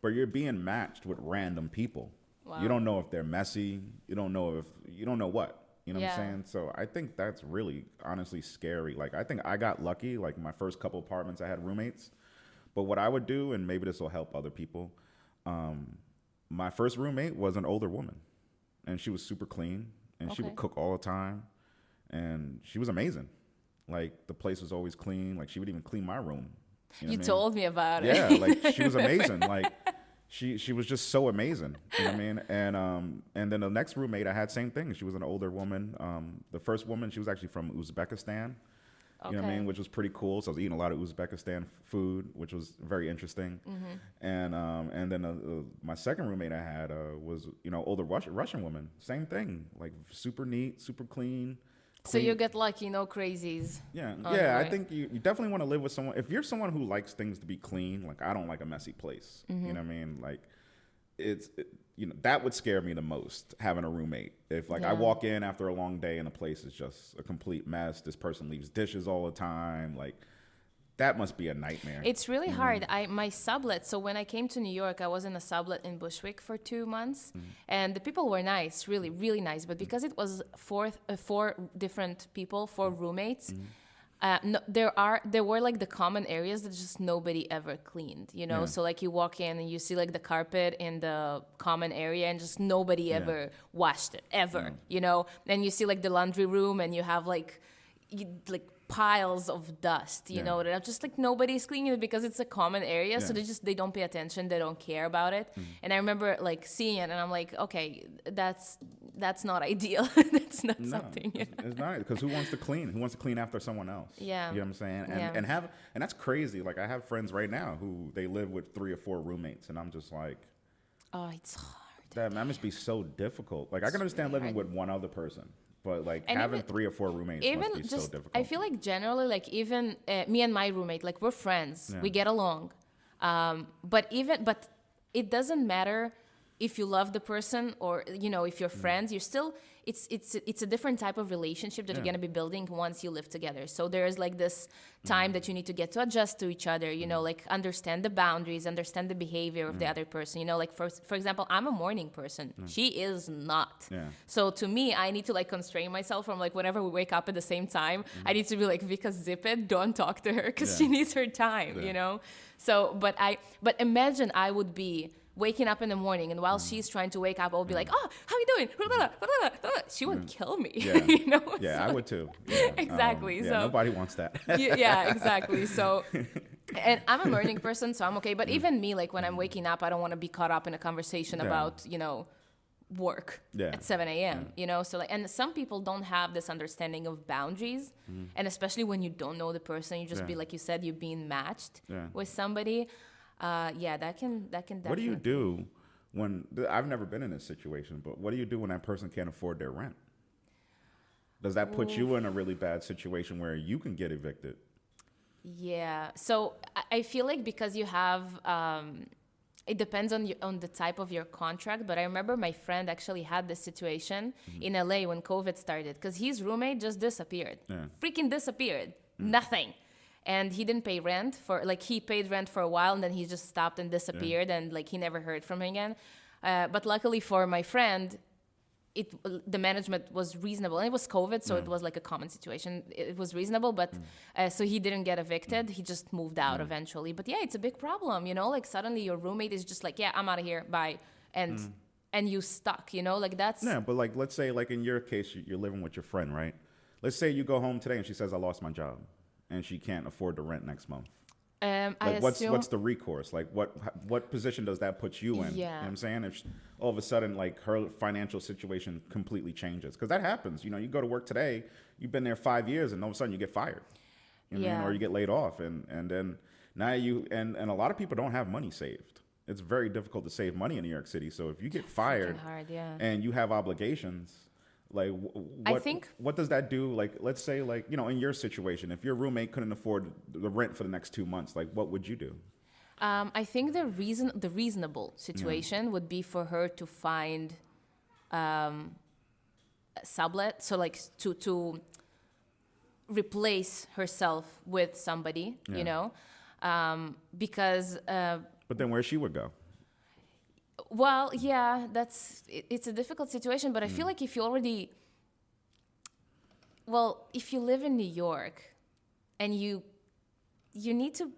But you're being matched with random people. Wow. You don't know if they're messy. You don't know what. You know what I'm Yeah. saying? So I think that's really, honestly, scary. Like, I think I got lucky. Like, my first couple apartments, I had roommates. But what I would do, and maybe this will help other people, my first roommate was an older woman. And she was super clean. And she would cook all the time. And she was amazing. Like, the place was always clean. Like, she would even clean my room. You told me about it. Yeah, like, she was amazing. Like, she was just so amazing. You know what I mean? And then the next roommate I had, same thing. She was an older woman. The first woman, she was actually from Uzbekistan. You know what I mean? Which was pretty cool. So I was eating a lot of Uzbekistan food, which was very interesting. Mm-hmm. And then my second roommate I had was, older Russian woman. Same thing. Like, super neat, super clean. So you get lucky, no crazies. Yeah, I think you definitely want to live with someone. If you're someone who likes things to be clean, like, I don't like a messy place. Mm-hmm. You know what I mean? Like, that would scare me the most, having a roommate. If, like, I walk in after a long day and the place is just a complete mess, this person leaves dishes all the time, like, that must be a nightmare. It's really hard. My sublet, so when I came to New York, I was in a sublet in Bushwick for 2 months, and the people were nice, really, really nice. But because it was four different people, 4 roommates, there were, like, the common areas that just nobody ever cleaned, Yeah. So, like, you walk in and you see, like, the carpet in the common area and just nobody ever washed it, ever, And you see, like, the laundry room and you have, like piles of dust, that are just, like, nobody's cleaning it because it's a common area. So they don't pay attention. They don't care about it. And I remember, like, seeing it and I'm like, okay, that's not ideal. That's not something. It's not, because who wants to clean? Who wants to clean after someone else? Yeah. You know what I'm saying? And that's crazy. Like, I have friends right now who they live with 3 or 4 roommates, and I'm just like, oh, it's hard. That must be so difficult. Like, I can understand living with one other person. But, like, and having 3 or 4 roommates must be so difficult. I feel like generally, like, even me and my roommate, like, we're friends. Yeah. We get along. But it doesn't matter if you love the person or, if you're friends, you're still, it's a different type of relationship that you're going to be building once you live together. So there's, like, this time that you need to get to adjust to each other, like, understand the boundaries, understand the behavior of the other person. Like, for example, I'm a morning person. She is not. Yeah. So to me, I need to, like, constrain myself from, like, whenever we wake up at the same time, I need to be like, Vika, zip it, don't talk to her because she needs her time, So, but imagine I would be waking up in the morning, and while she's trying to wake up, I'll be like, oh, how you doing? She would kill me. Yeah, yeah, so, I would too. Yeah. Exactly. So nobody wants that. Yeah, exactly. So, and I'm a morning person, so I'm okay. But even me, like, when I'm waking up, I don't want to be caught up in a conversation about, work at 7 a.m., So, like, and some people don't have this understanding of boundaries. And especially when you don't know the person, you just be, like you said, you're being matched with somebody. That can definitely. What do you do when, I've never been in this situation, but what do you do when that person can't afford their rent? Does that put you in a really bad situation where you can get evicted? Yeah. So I feel like because you have, it depends on the type of your contract. But I remember my friend actually had this situation in LA when COVID started, because his roommate just disappeared. Yeah. Freaking disappeared. Nothing. And he didn't pay rent he paid rent for a while, and then he just stopped and disappeared, and, like, he never heard from him again. But luckily for my friend, the management was reasonable. And it was COVID, so it was, like, a common situation. It was reasonable, but so he didn't get evicted. He just moved out eventually. But, yeah, it's a big problem, Like, suddenly your roommate is just like, yeah, I'm out of here, bye. And you stuck, Like, that's... Yeah, but, like, let's say, like, in your case, you're living with your friend, right? Let's say you go home today and she says, I lost my job. And she can't afford the rent next month. Like, what's the recourse? Like, what position does that put you in? Yeah. You know what I'm saying? If all of a sudden, like, her financial situation completely changes. Because that happens. You go to work today, you've been there 5 years, and all of a sudden you get fired. You know what I mean? Or you get laid off. And then now and a lot of people don't have money saved. It's very difficult to save money in New York City. So if you get fired hard, and you have obligations, Like, I think what does that do? Like, let's say, like, you know, in your situation, if your roommate couldn't afford the rent for the next 2 months, like, what would you do? I think the reasonable situation would be for her to find sublet, so like to replace herself with somebody, you know, because. But then where she would go? Well, yeah, it's a difficult situation, but I feel like if you live in New York, and you need to.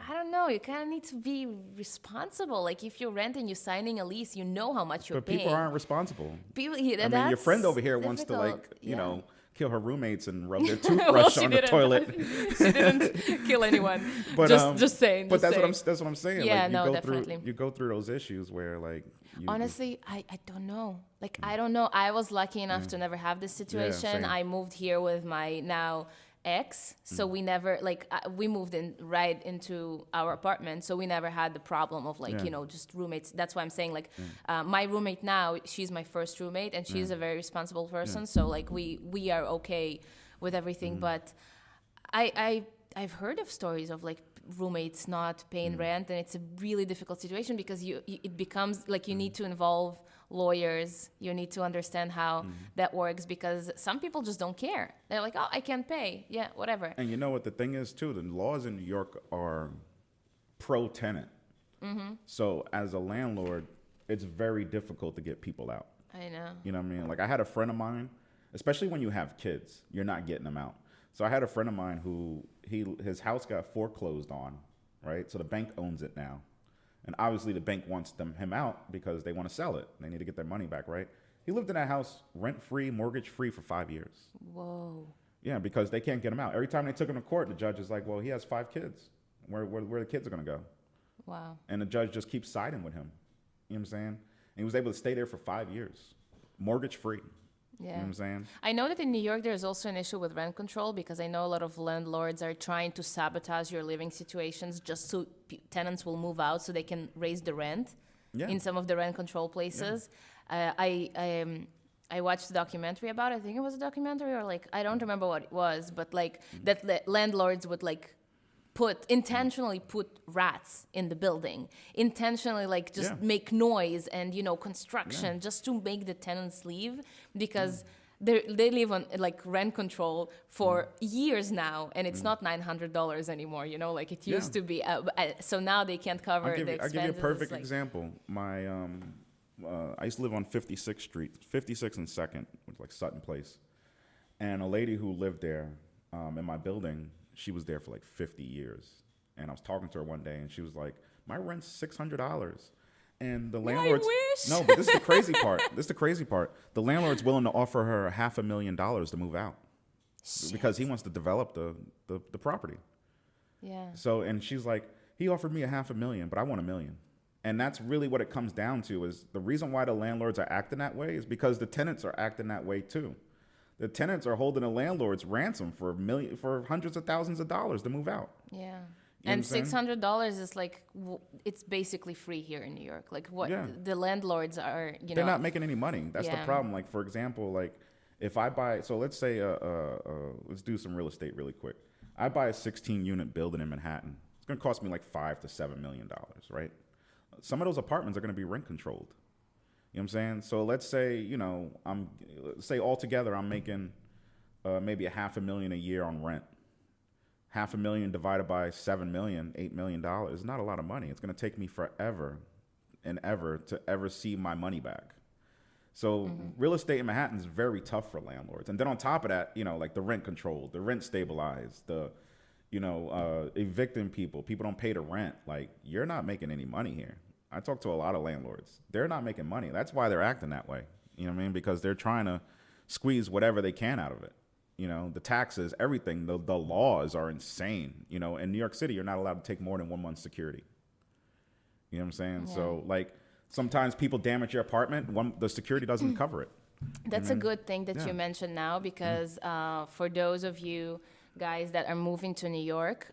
I don't know. You kind of need to be responsible. Like if you're renting, you're signing a lease, you know how much you're paying. But people aren't responsible. People, I mean, your friend over here wants to like, you know, kill her roommates and rub their toothbrush on the toilet. She didn't kill anyone. But just saying. But that's what I'm saying. Yeah, like, no, definitely. You go through those issues where like. Honestly, I don't know. Like I don't know. I was lucky enough to never have this situation. Yeah, I moved here with my now ex, so we never we moved in right into our apartment, so we never had the problem of like you know, just roommates. That's why I'm saying like my roommate now, she's my first roommate, and she's a very responsible person, so like we are okay with everything. But I've heard of stories of like roommates not paying rent, and it's a really difficult situation because it becomes like you need to involve lawyers. You need to understand how that works, because some people just don't care. They're like, oh, I can't pay. Yeah, whatever. And you know what the thing is too? The laws in New York are pro-tenant. So as a landlord, it's very difficult to get people out. I know. You know what I mean? Like I had a friend of mine, especially when you have kids, you're not getting them out. So I had a friend of mine who his house got foreclosed on, right? So the bank owns it now. And obviously the bank wants him out because they want to sell it. They need to get their money back, right? He lived in that house rent-free, mortgage-free for 5 years. Whoa. Yeah, because they can't get him out. Every time they took him to court, the judge is like, well, he has 5 kids. Where the kids are going to go? Wow. And the judge just keeps siding with him. You know what I'm saying? And he was able to stay there for 5 years, mortgage-free. Yeah. You know what I'm saying? I know that in New York there's also an issue with rent control, because I know a lot of landlords are trying to sabotage your living situations just so tenants will move out so they can raise the rent in some of the rent control places. I watched a documentary about it. I think it was a documentary, or like I don't remember what it was, but like that landlords would like intentionally put rats in the building, intentionally like just make noise and, you know, construction just to make the tenants leave, because they live on like rent control for years now, and it's not $900 anymore, you know, like it used to be. So now they can't cover the expenses. I'll give you a perfect example. My I used to live on 56th Street, 56th and 2nd, which is like Sutton Place, and a lady who lived there in my building, she was there for like 50 years. And I was talking to her one day, and she was like, my rent's $600. And the landlord's... No, but this is the crazy part. The landlord's willing to offer her $500,000 to move out. Shit. Because he wants to develop the property. Yeah. So, and she's like, he offered me $500,000, but I want $1 million. And that's really what it comes down to, is the reason why the landlords are acting that way is because the tenants are acting that way too. The tenants are holding the landlords ransom for hundreds of thousands of dollars to move out. Yeah. And $600 is like, it's basically free here in New York. Like what the landlords are, you know. They're not making any money. That's the problem. Like, for example, like if I buy, so let's say, let's do some real estate really quick. I buy a 16-unit building in Manhattan. It's going to cost me like $5 to $7 million, right? Some of those apartments are going to be rent controlled. You know what I'm saying? So let's say, you know, say altogether I'm making maybe $500,000 a year on rent. $500,000 divided by $7 million, $8 million is not a lot of money. It's going to take me forever and ever to ever see my money back. So real estate in Manhattan is very tough for landlords. And then on top of that, you know, like the rent control, the rent stabilized, evicting people don't pay the rent. Like, you're not making any money here. I talk to a lot of landlords. They're not making money. That's why they're acting that way. You know what I mean? Because they're trying to squeeze whatever they can out of it. You know, the taxes, everything, the laws are insane. You know, in New York City, you're not allowed to take more than 1 month's security. You know what I'm saying? Yeah. So, like, sometimes people damage your apartment. The security doesn't cover it. That's a good thing that you mentioned now, because for those of you guys that are moving to New York,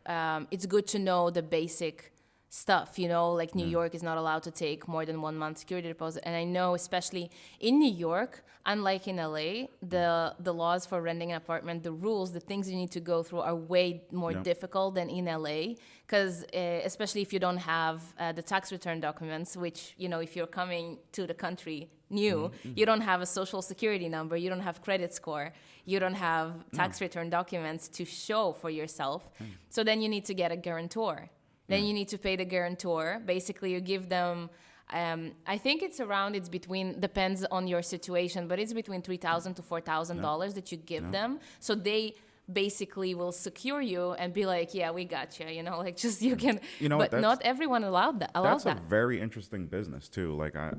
it's good to know the basic stuff, like New York is not allowed to take more than 1 month security deposit. And I know, especially in New York, unlike in LA, the laws for renting an apartment, the rules, the things you need to go through are way more difficult than in LA. Because especially if you don't have the tax return documents, which, if you're coming to the country new, you don't have a social security number, you don't have credit score, you don't have tax return documents to show for yourself. So then you need to get a guarantor. Then you need to pay the guarantor. Basically, you give them, I think it's between, depends on your situation, but it's between $3,000 to $4,000 that you give them. So they basically will secure you and be like, yeah, we got you, like just you can, but not everyone allows that. That's a very interesting business too. Like I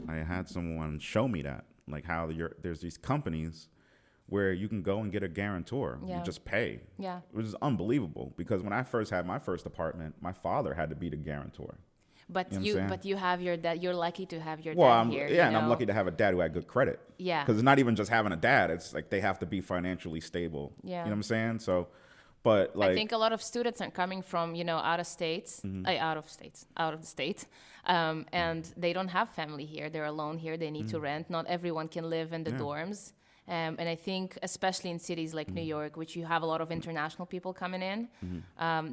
had someone show me that, like how there's these companies where you can go and get a guarantor. You just pay. Yeah. Which is unbelievable, because when I first had my first apartment, my father had to be the guarantor. But you have your dad. You're lucky to have your dad here. Yeah, and I'm lucky to have a dad who had good credit. Yeah. Because it's not even just having a dad. It's like they have to be financially stable. Yeah. You know what I'm saying? So, but like, I think a lot of students are coming from out of states, out of the state, and they don't have family here. They're alone here. They need to rent. Not everyone can live in the dorms. And I think, especially in cities like New York, which you have a lot of international people coming in,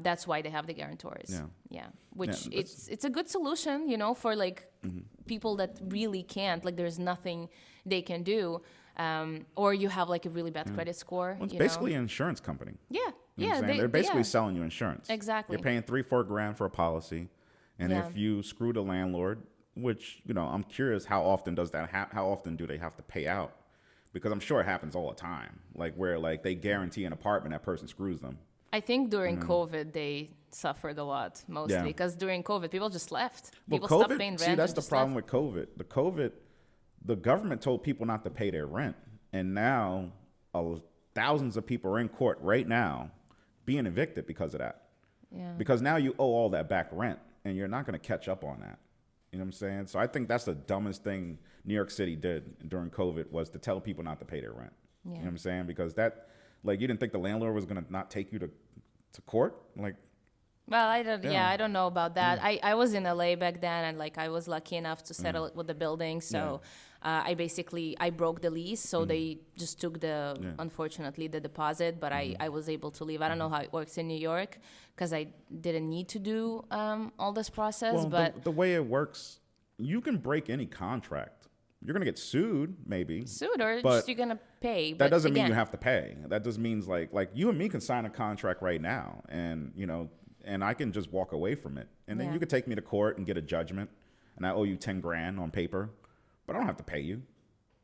that's why they have the guarantors. Yeah. Which it's a good solution, for like people that really can't. Like, there's nothing they can do, or you have like a really bad credit score. Well, it's basically an insurance company. Yeah. You know they're basically selling you insurance. Exactly. You're paying $3-4 grand for a policy, and if you screw the landlord, which I'm curious, how often does that how often do they have to pay out? Because I'm sure it happens all the time, like where like they guarantee an apartment, that person screws them. I think during COVID they suffered a lot, mostly because during COVID people just left. People stopped paying rent. See, that's the problem with COVID. The government told people not to pay their rent, and now thousands of people are in court right now being evicted because of that. Yeah. Because now you owe all that back rent, and you're not going to catch up on that. You know what I'm saying? So I think that's the dumbest thing New York City did during COVID, was to tell people not to pay their rent. Yeah. You know what I'm saying? Because that, like, you didn't think the landlord was going to not take you to court? Like, well, I don't know about that. I was in LA back then, and like I was lucky enough to settle with the building. So I broke the lease. So they just took unfortunately, the deposit, but I was able to leave. I don't know how it works in New York, because I didn't need to do all this process. Well, but the way it works, you can break any contract. You're going to get sued, maybe. Or just you're going to pay. That doesn't mean you have to pay. That just means like you and me can sign a contract right now, and and I can just walk away from it. And then you could take me to court and get a judgment, and I owe you 10 grand on paper, but I don't have to pay you. You know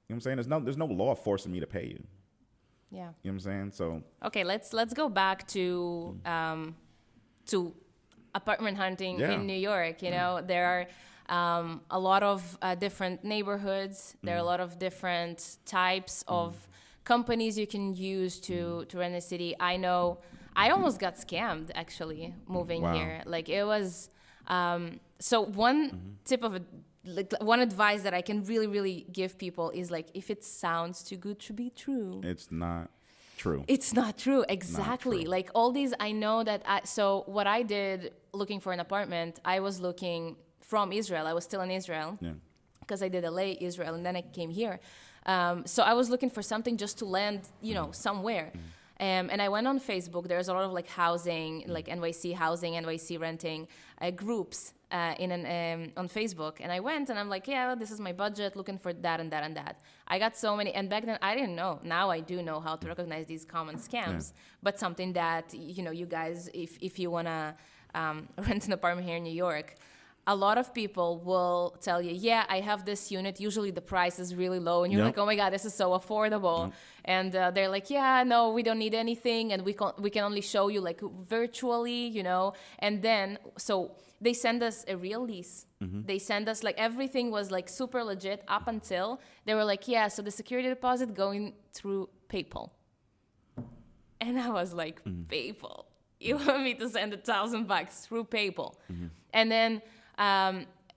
what I'm saying? There's no law forcing me to pay you. Yeah. You know what I'm saying? So okay, let's go back to apartment hunting in New York. There are a lot of different neighborhoods. There are a lot of different types of companies you can use to rent a city. I know I almost got scammed, actually, moving here. Like, it was so one tip of one advice that I can really, really give people is, like, if it sounds too good to be true, it's not true. It's not true. Exactly. Not true. Like, all these, I know that so what I did looking for an apartment, I was looking from Israel. I was still in Israel because I did LA, Israel, and then I came here. So I was looking for something just to land, somewhere. And I went on Facebook. There's a lot of like housing, like NYC housing, NYC renting groups on Facebook. And I went and I'm like, yeah, this is my budget, looking for that and that and that. I got so many. And back then I didn't know. Now I do know how to recognize these common scams. But something that, you guys, if you want to rent an apartment here in New York, a lot of people will tell you, yeah, I have this unit. Usually the price is really low. And you're like, oh, my God, this is so affordable. And they're like, yeah, no, we don't need anything. And we can only show you, like, virtually, And then, so they send us a real lease. They send us, like, everything was, like, super legit up until they were like, yeah, so the security deposit going through PayPal. And I was like, PayPal? You want me to send $1,000 through PayPal?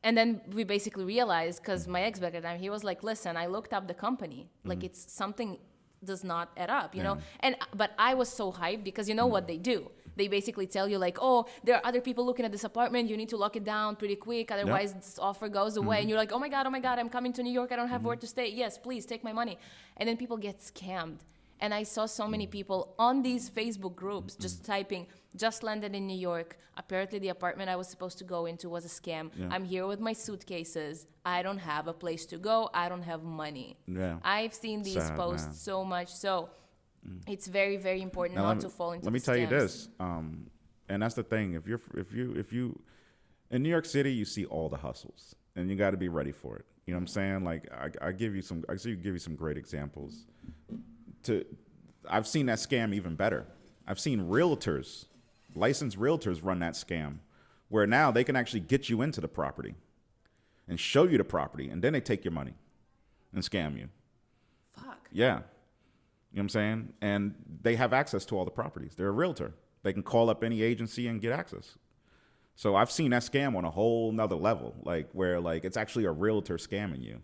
And then we basically realized, because my ex back at the time, he was like, listen, I looked up the company. Like, it's something does not add up, you know? But I was so hyped because you know what they do? they basically tell you like, oh, there are other people looking at this apartment. You need to lock it down pretty quick. Otherwise, this offer goes away. And you're like, oh my God, I'm coming to New York. I don't have where to stay. Yes, please take my money. And then people get scammed. And I saw so many people on these Facebook groups just typing, just landed in New York. Apparently the apartment I was supposed to go into was a scam. Yeah. I'm here with my suitcases. I don't have a place to go. I don't have money. Yeah. I've seen these posts so much. So it's very, very important now not to fall into Let me the tell you scams. this. And that's the thing. If you in New York City, you see all the hustles and you got to be ready for it. You know what I'm saying? Like I give you some great examples. I've seen that scam even better. I've seen realtors, licensed realtors run that scam where now they can actually get you into the property and show you the property and then they take your money and scam you. Fuck. Yeah. You know what I'm saying? And they have access to all the properties. They're a realtor. They can call up any agency and get access. So I've seen that scam on a whole nother level, like where like it's actually a realtor scamming you.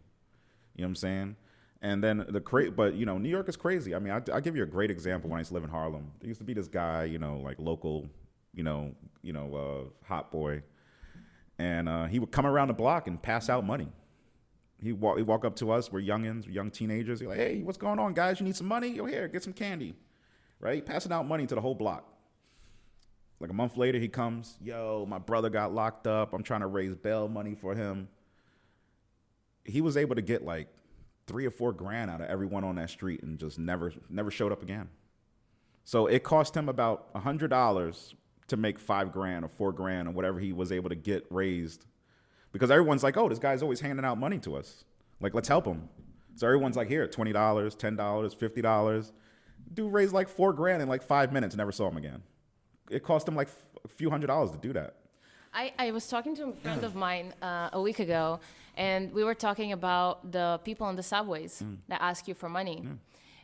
You know what I'm saying? And then but you know, New York is crazy. I mean, I'll give you a great example. When I used to live in Harlem, there used to be this guy, you know, like local, hot boy, and he would come around the block and pass out money. He'd walk up to us. We're youngins, young teenagers. He's like, "Hey, what's going on, guys? You need some money? Yo, here, get some candy." Right? Passing out money to the whole block. Like a month later, he comes. Yo, my brother got locked up. I'm trying to raise bail money for him. He was able to get like $3 or $4 grand out of everyone on that street and just never showed up again. So it cost him about $100 to make $5 grand or $4 grand or whatever he was able to get raised, because everyone's like, oh, this guy's always handing out money to us. Like, let's help him. So everyone's like, here, $20, $10, $50. Dude raised like $4 grand in like 5 minutes, never saw him again. It cost him like a few $100s to do that. I was talking to a friend of mine a week ago, and we were talking about the people on the subways that ask you for money.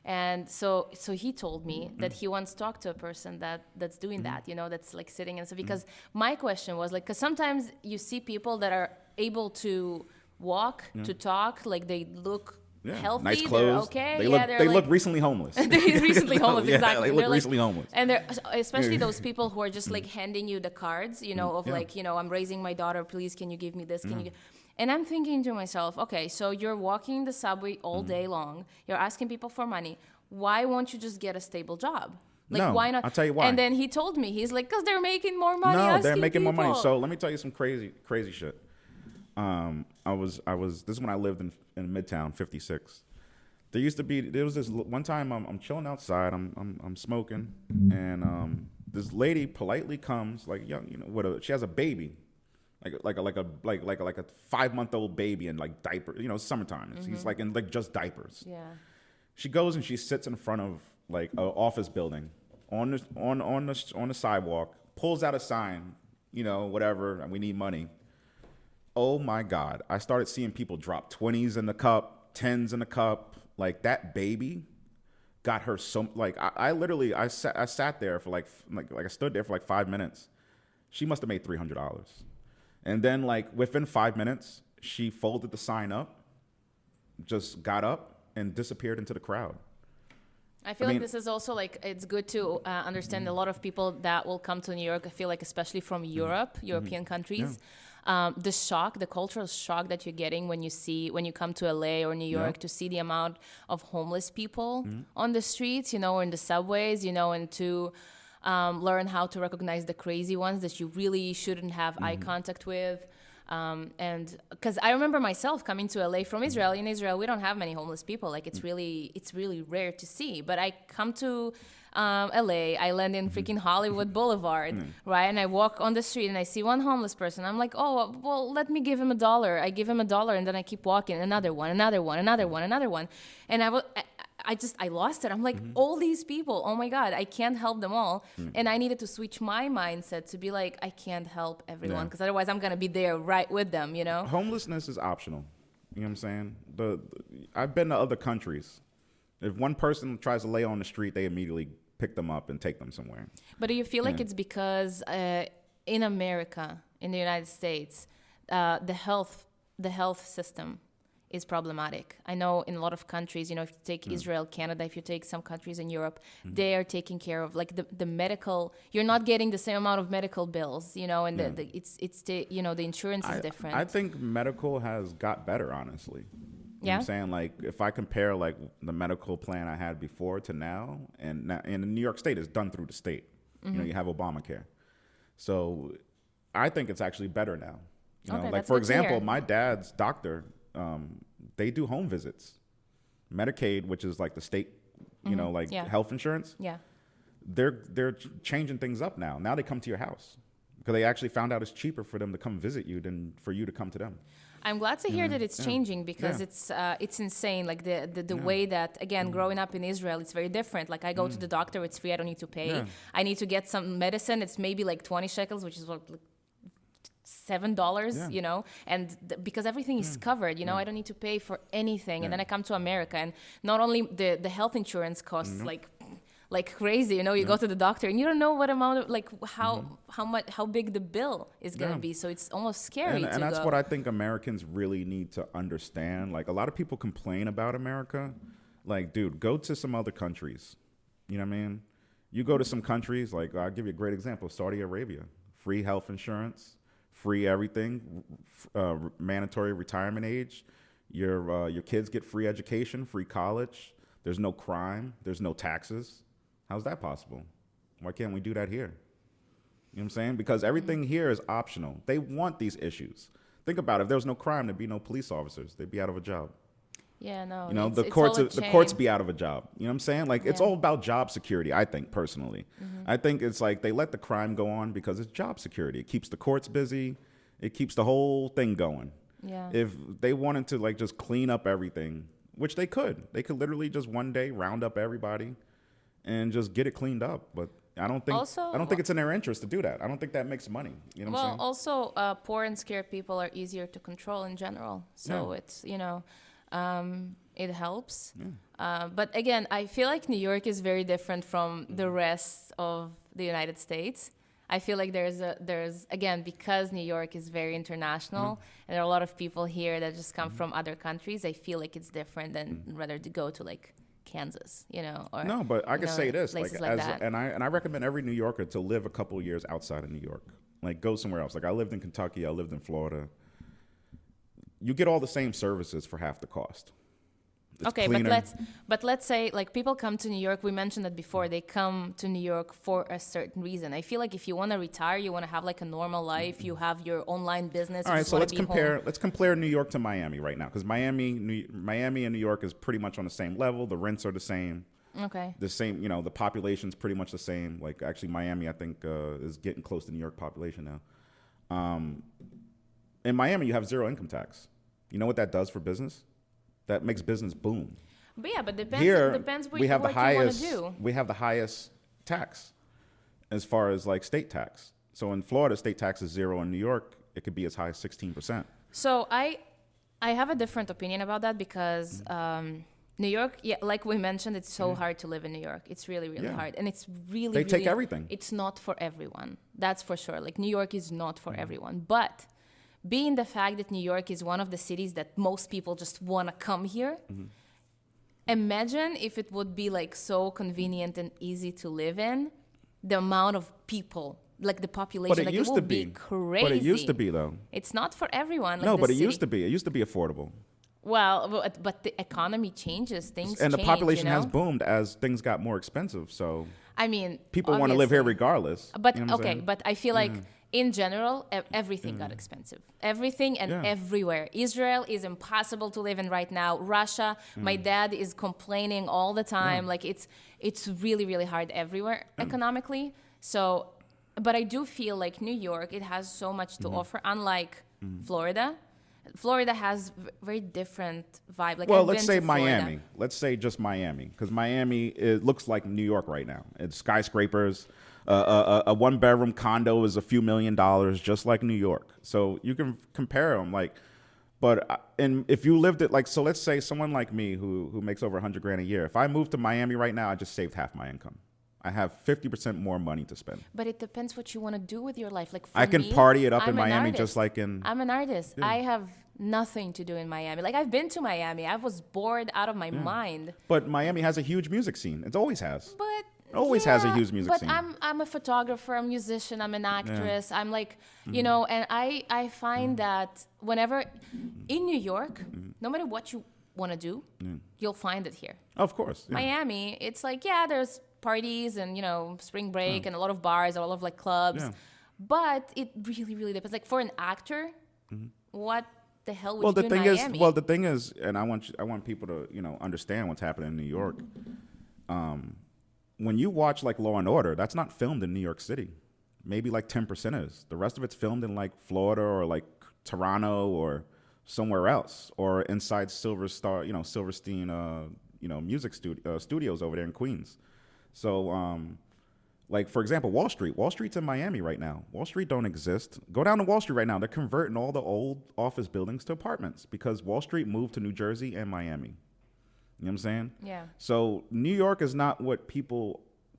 And so he told me that he once talked to a person that's doing that, you know, that's like sitting and stuff. Because my question was like, because sometimes you see people that are able to walk, to talk, like they look healthy, nice clothes. They're okay. They look recently homeless. They're recently homeless, exactly. They look recently homeless. And they're especially those people who are just like handing you the cards, you know, of like, you know, I'm raising my daughter, please, can you give me this? Can you? And I'm thinking to myself, okay, so you're walking the subway all day long. You're asking people for money. Why won't you just get a stable job? Like, no, why not? I'll tell you why. And then he told me, he's like, because they're making more money. No, they're asking making more money. people. So let me tell you some crazy shit. This is when I lived in Midtown, 56. There was this one time I'm chilling outside, I'm smoking, and this lady politely comes, like young, you know, she has a baby, like a 5-month-old baby in like diaper, you know, summertime. He's like in like just diapers. Yeah. She goes and she sits in front of like an office building on the sidewalk, pulls out a sign, you know, whatever, and we need money. Oh my God. I started seeing people drop 20s in the cup, 10s in the cup. Like that baby got her so, like, I sat there for like I stood there for like 5 minutes. She must have made $300. And then like within 5 minutes, she folded the sign up, just got up and disappeared into the crowd. I feel like this is also like, it's good to understand a lot of people that will come to New York. I feel like especially from European countries, the cultural shock that you're getting when you come to LA or New York to see the amount of homeless people on the streets, you know, or in the subways, you know, and to learn how to recognize the crazy ones that you really shouldn't have eye contact with. And because I remember myself coming to LA from Israel. In Israel, we don't have many homeless people. Like it's really rare to see. But I come to LA, I land in freaking Hollywood Boulevard, right? And I walk on the street and I see one homeless person. I'm like, oh, well, let me give him $1. I give him $1, and then I keep walking. Another one. And I lost it. I'm like, all these people, oh my God, I can't help them all. And I needed to switch my mindset to be like, I can't help everyone, because otherwise I'm going to be there right with them, you know? Homelessness is optional. You know what I'm saying? I've been to other countries. If one person tries to lay on the street, they immediately pick them up and take them somewhere. But do you feel like it's because in America, in the United States, the health system is problematic. I know in a lot of countries, if you take Israel, Canada, if you take some countries in Europe, they are taking care of like the medical. You're not getting the same amount of medical bills, and the insurance is different. I think medical has got better, honestly. You know what I'm saying? Like, if I compare, like, the medical plan I had before to now, and in New York State, it's done through the state. You have Obamacare. So I think it's actually better now. Like, for example, my dad's doctor, they do home visits. Medicaid, which is like the state, health insurance. Yeah. They're changing things up now. Now they come to your house because they actually found out it's cheaper for them to come visit you than for you to come to them. I'm glad to hear that it's changing because it's insane. Like the way that, again, growing up in Israel, it's very different. Like I go to the doctor, it's free. I don't need to pay. Yeah. I need to get some medicine. It's maybe like 20 shekels, which is like $7, and because everything is covered, I don't need to pay for anything. And then I come to America, and not only the health insurance costs like crazy, you go to the doctor and you don't know what amount of how big the bill is going to be. So it's almost scary. And that's what I think Americans really need to understand. Like, a lot of people complain about America. Like, dude, go to some other countries. You know what I mean? You go to some countries, like, I'll give you a great example, Saudi Arabia, free health insurance, free everything, mandatory retirement age. Your kids get free education, free college. There's no crime. There's no taxes. How's that possible? Why can't we do that here? You know what I'm saying? Because everything here is optional. They want these issues. Think about it. If there was no crime, there'd be no police officers. They'd be out of a job. Yeah, no. The courts be out of a job. You know what I'm saying? Like, it's all about job security, I think, personally. I think it's like they let the crime go on because it's job security. It keeps the courts busy. It keeps the whole thing going. Yeah. If they wanted to, like, just clean up everything, which they could literally just one day round up everybody and just get it cleaned up. But I don't think it's in their interest to do that. I don't think that makes money. You know what I'm saying? Also, poor and scared people are easier to control in general. So it's, it helps. Yeah. But again, I feel like New York is very different from the rest of the United States. I feel like there's again, because New York is very international and there are a lot of people here that just come from other countries, I feel like it's different than rather to go to like Kansas, or no, but I can say this, places like that. And I recommend every New Yorker to live a couple of years outside of New York. Like, go somewhere else. Like, I lived in Kentucky, I lived in Florida. You get all the same services for half the cost. It's okay, cleaner. but let's say like people come to New York. We mentioned that before. They come to New York for a certain reason. I feel like if you want to retire, you want to have like a normal life. You have your online business. All right, so let's compare New York to Miami right now, because Miami and New York is pretty much on the same level. The rents are the same. Okay. The same, the population's pretty much the same. Like, actually, Miami, I think, is getting close to New York population now. In Miami, you have zero income tax. You know what that does for business? That makes business boom. But depends what you want to do. We have the highest tax as far as like state tax. So in Florida, state tax is 0. In New York, it could be as high as 16%. So I have a different opinion about that because New York, like we mentioned, it's so hard to live in New York. It's really, really hard. And it's really, they take everything. It's not for everyone. That's for sure. Like, New York is not for everyone. But being the fact that New York is one of the cities that most people just want to come here, imagine if it would be like so convenient and easy to live in, the amount of people, like the population, like it would be crazy. But it used to be, though. It's not for everyone. Like, no, but it used to be. It used to be affordable. Well, but the economy changes, things and change, the population has boomed as things got more expensive. So I mean, people want to live here regardless. But but I feel like in general, everything got expensive. Everything and everywhere. Israel is impossible to live in right now. Russia, my dad is complaining all the time. Like, it's really, really hard everywhere economically. So, but I do feel like New York, it has so much to offer, unlike Florida. Florida has very different vibe. Like, well, let's say Miami. Let's say just Miami, because Miami, it looks like New York right now. It's skyscrapers. A one-bedroom condo is a few $1 million, just like New York. So you can compare them. Like, and if you lived it, like, so let's say someone like me who makes over $100,000 a year. If I moved to Miami right now, I just saved half my income. I have 50% more money to spend. But it depends what you want to do with your life. Like, for I can me, party it up I'm in Miami artist. just like in... I'm an artist. Yeah. nothing to do in Miami. Like, I've been to Miami. I was bored out of my mind. But Miami has a huge music scene. It always has. But It always has a huge music scene. But I'm a photographer, I'm a musician, I'm an actress. I'm like, you know, and I find that whenever in New York, no matter what you want to do, you'll find it here. Of course. Yeah. Miami, it's like, yeah, there's parties and, you know, spring break and a lot of bars, a lot of like clubs. Yeah. But it really, really depends. Like for an actor, what the hell would you do in Miami? The thing is, and I want people to, you know, understand what's happening in New York. When you watch like Law and Order, that's not filmed in New York City. Maybe like 10% is. The rest of it's filmed in like Florida or like Toronto or somewhere else, or inside Silverstein, music studios over there in Queens. So, like for example, Wall Street. Wall Street's in Miami right now. Wall Street don't exist. Go down to Wall Street right now. They're converting all the old office buildings to apartments because Wall Street moved to New Jersey and Miami. You know what I'm saying? Yeah. So New York is not what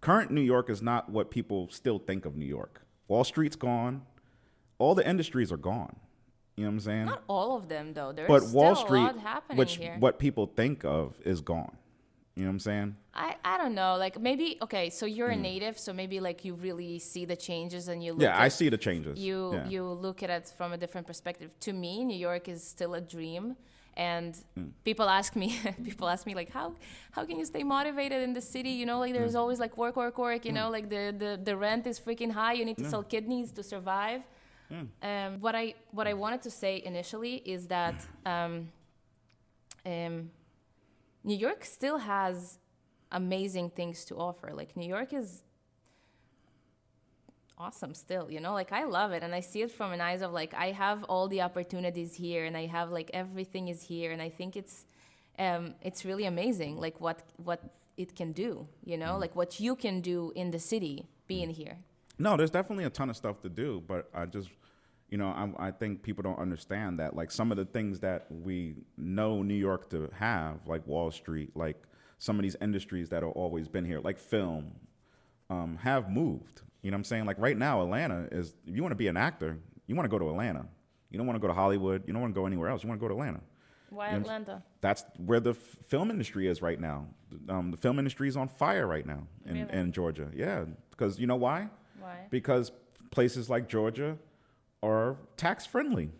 current New York is not what people still think of New York. Wall Street's gone. All the industries are gone. You know what I'm saying? Not all of them, though. There's but still Wall Street, a lot happening here. What people think of is gone. You know what I'm saying? I don't know. Like maybe, okay, so you're a native, so maybe like you really see the changes and you look I see the changes. You look at it from a different perspective. To me, New York is still a dream. And people ask me like, how can you stay motivated in the city? You know, like there's always like work, you know, like the rent is freaking high. You need to sell kidneys to survive. What I wanted to say initially is that New York still has amazing things to offer. Like New York is awesome still, you know, like I love it and I see it from an eyes of like I have all the opportunities here and I have like everything is here and I think it's really amazing like what it can do, you know, like what you can do in the city being here. No, there's definitely a ton of stuff to do, but I just, you know, I think people don't understand that like some of the things that we know New York to have, like Wall Street, like some of these industries that have always been here, like film, have moved. You know what I'm saying? Like right now, Atlanta is, if you want to be an actor, you want to go to Atlanta. You don't want to go to Hollywood. You don't want to go anywhere else. You want to go to Atlanta. Why Atlanta? That's where the film industry is right now. The film industry is on fire right now in Georgia. Yeah, because you know why? Why? Because places like Georgia are tax friendly.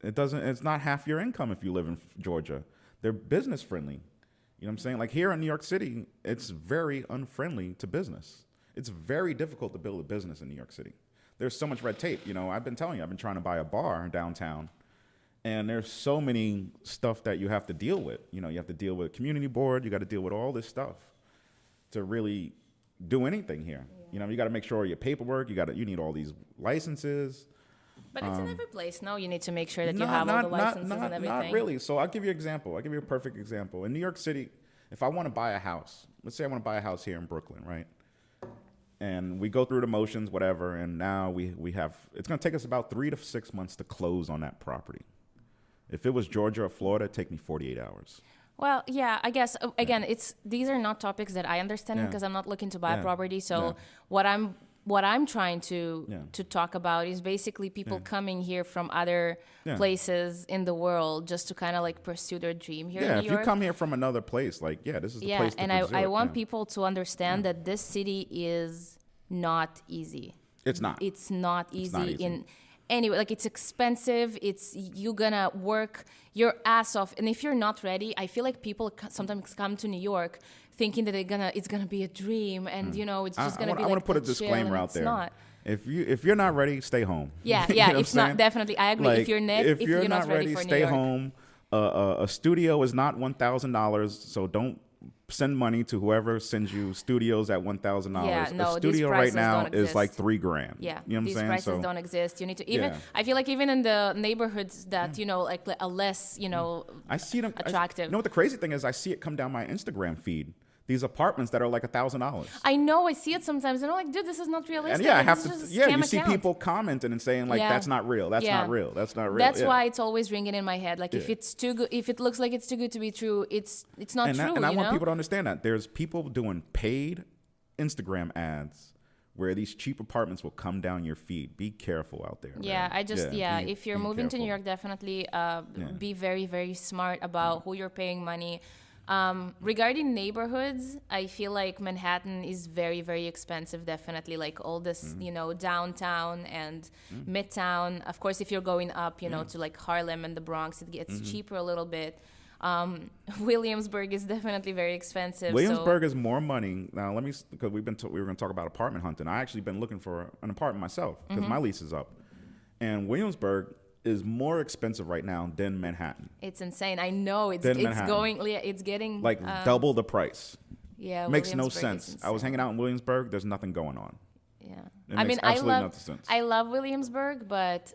It's not half your income if you live in Georgia. They're business friendly. You know what I'm saying? Like here in New York City, it's very unfriendly to business. It's very difficult to build a business in New York City. There's so much red tape. You know, I've been telling you, I've been trying to buy a bar downtown, and there's so many stuff that you have to deal with. You know, you have to deal with community board. You got to deal with all this stuff to really do anything here. Yeah. You know, you got to make sure your paperwork. You need all these licenses. But it's in every place. No, you need to make sure that you have all the licenses and everything. Not really. So I'll give you an example. I'll give you a perfect example. In New York City, if I want to buy a house, let's say I want to buy a house here in Brooklyn, right? And we go through the motions, whatever, and now we have, it's going to take us about 3 to 6 months to close on that property. If it was Georgia or Florida, it'd take me 48 hours. Well, yeah, I guess, again, these are not topics that I understand because I'm not looking to buy a property. So what I'm trying to talk about is basically people coming here from other places in the world just to kind of like pursue their dream here in New York. Yeah, if you come here from another place, like, this is the place to pursue. Yeah, and I want people to understand that this city is not easy. It's not. It's not easy in any way. Like, it's expensive. You're gonna work your ass off. And if you're not ready, I feel like people sometimes come to New York thinking that it's gonna be a dream, and you know it's just gonna be. I want to put a disclaimer out there. Not. If you're not ready, stay home. Yeah, you know it's not definitely. I agree. Like, if you're not ready for stay New York. home. A studio is not $1,000, so don't send money to whoever sends you studios at $1,000. Yeah, no, a studio right now is like $3,000. Yeah, you know what these I'm saying? prices don't exist. You need to even. I feel like even in the neighborhoods that you know, like a less I see them attractive. You know what the crazy thing is? I see it come down my Instagram feed. These apartments that are like $1,000. I know. I see it sometimes, and I'm like, dude, this is not realistic. And I have to. You see people commenting and saying like, "That's not real. That's not real. That's not real." That's why it's always ringing in my head. Like, if it's too good, if it looks like it's too good to be true, it's not true. And I want people to understand that there's people doing paid Instagram ads where these cheap apartments will come down your feet. Be careful out there. Yeah, Man. If you're moving to New York, definitely be very, very smart about who you're paying money. Regarding neighborhoods, I feel like Manhattan is very, very expensive, definitely. Like all this, downtown and Midtown. Of course, if you're going up, to like Harlem and the Bronx, it gets cheaper a little bit. Williamsburg is definitely very expensive. Williamsburg is more money. Now, because we were going to talk about apartment hunting. I actually been looking for an apartment myself because my lease is up. And Williamsburg is more expensive right now than Manhattan. It's insane. I know it's getting like double the price. Yeah, makes no sense. I was hanging out in Williamsburg. There's nothing going on. Yeah, no sense. I love Williamsburg, but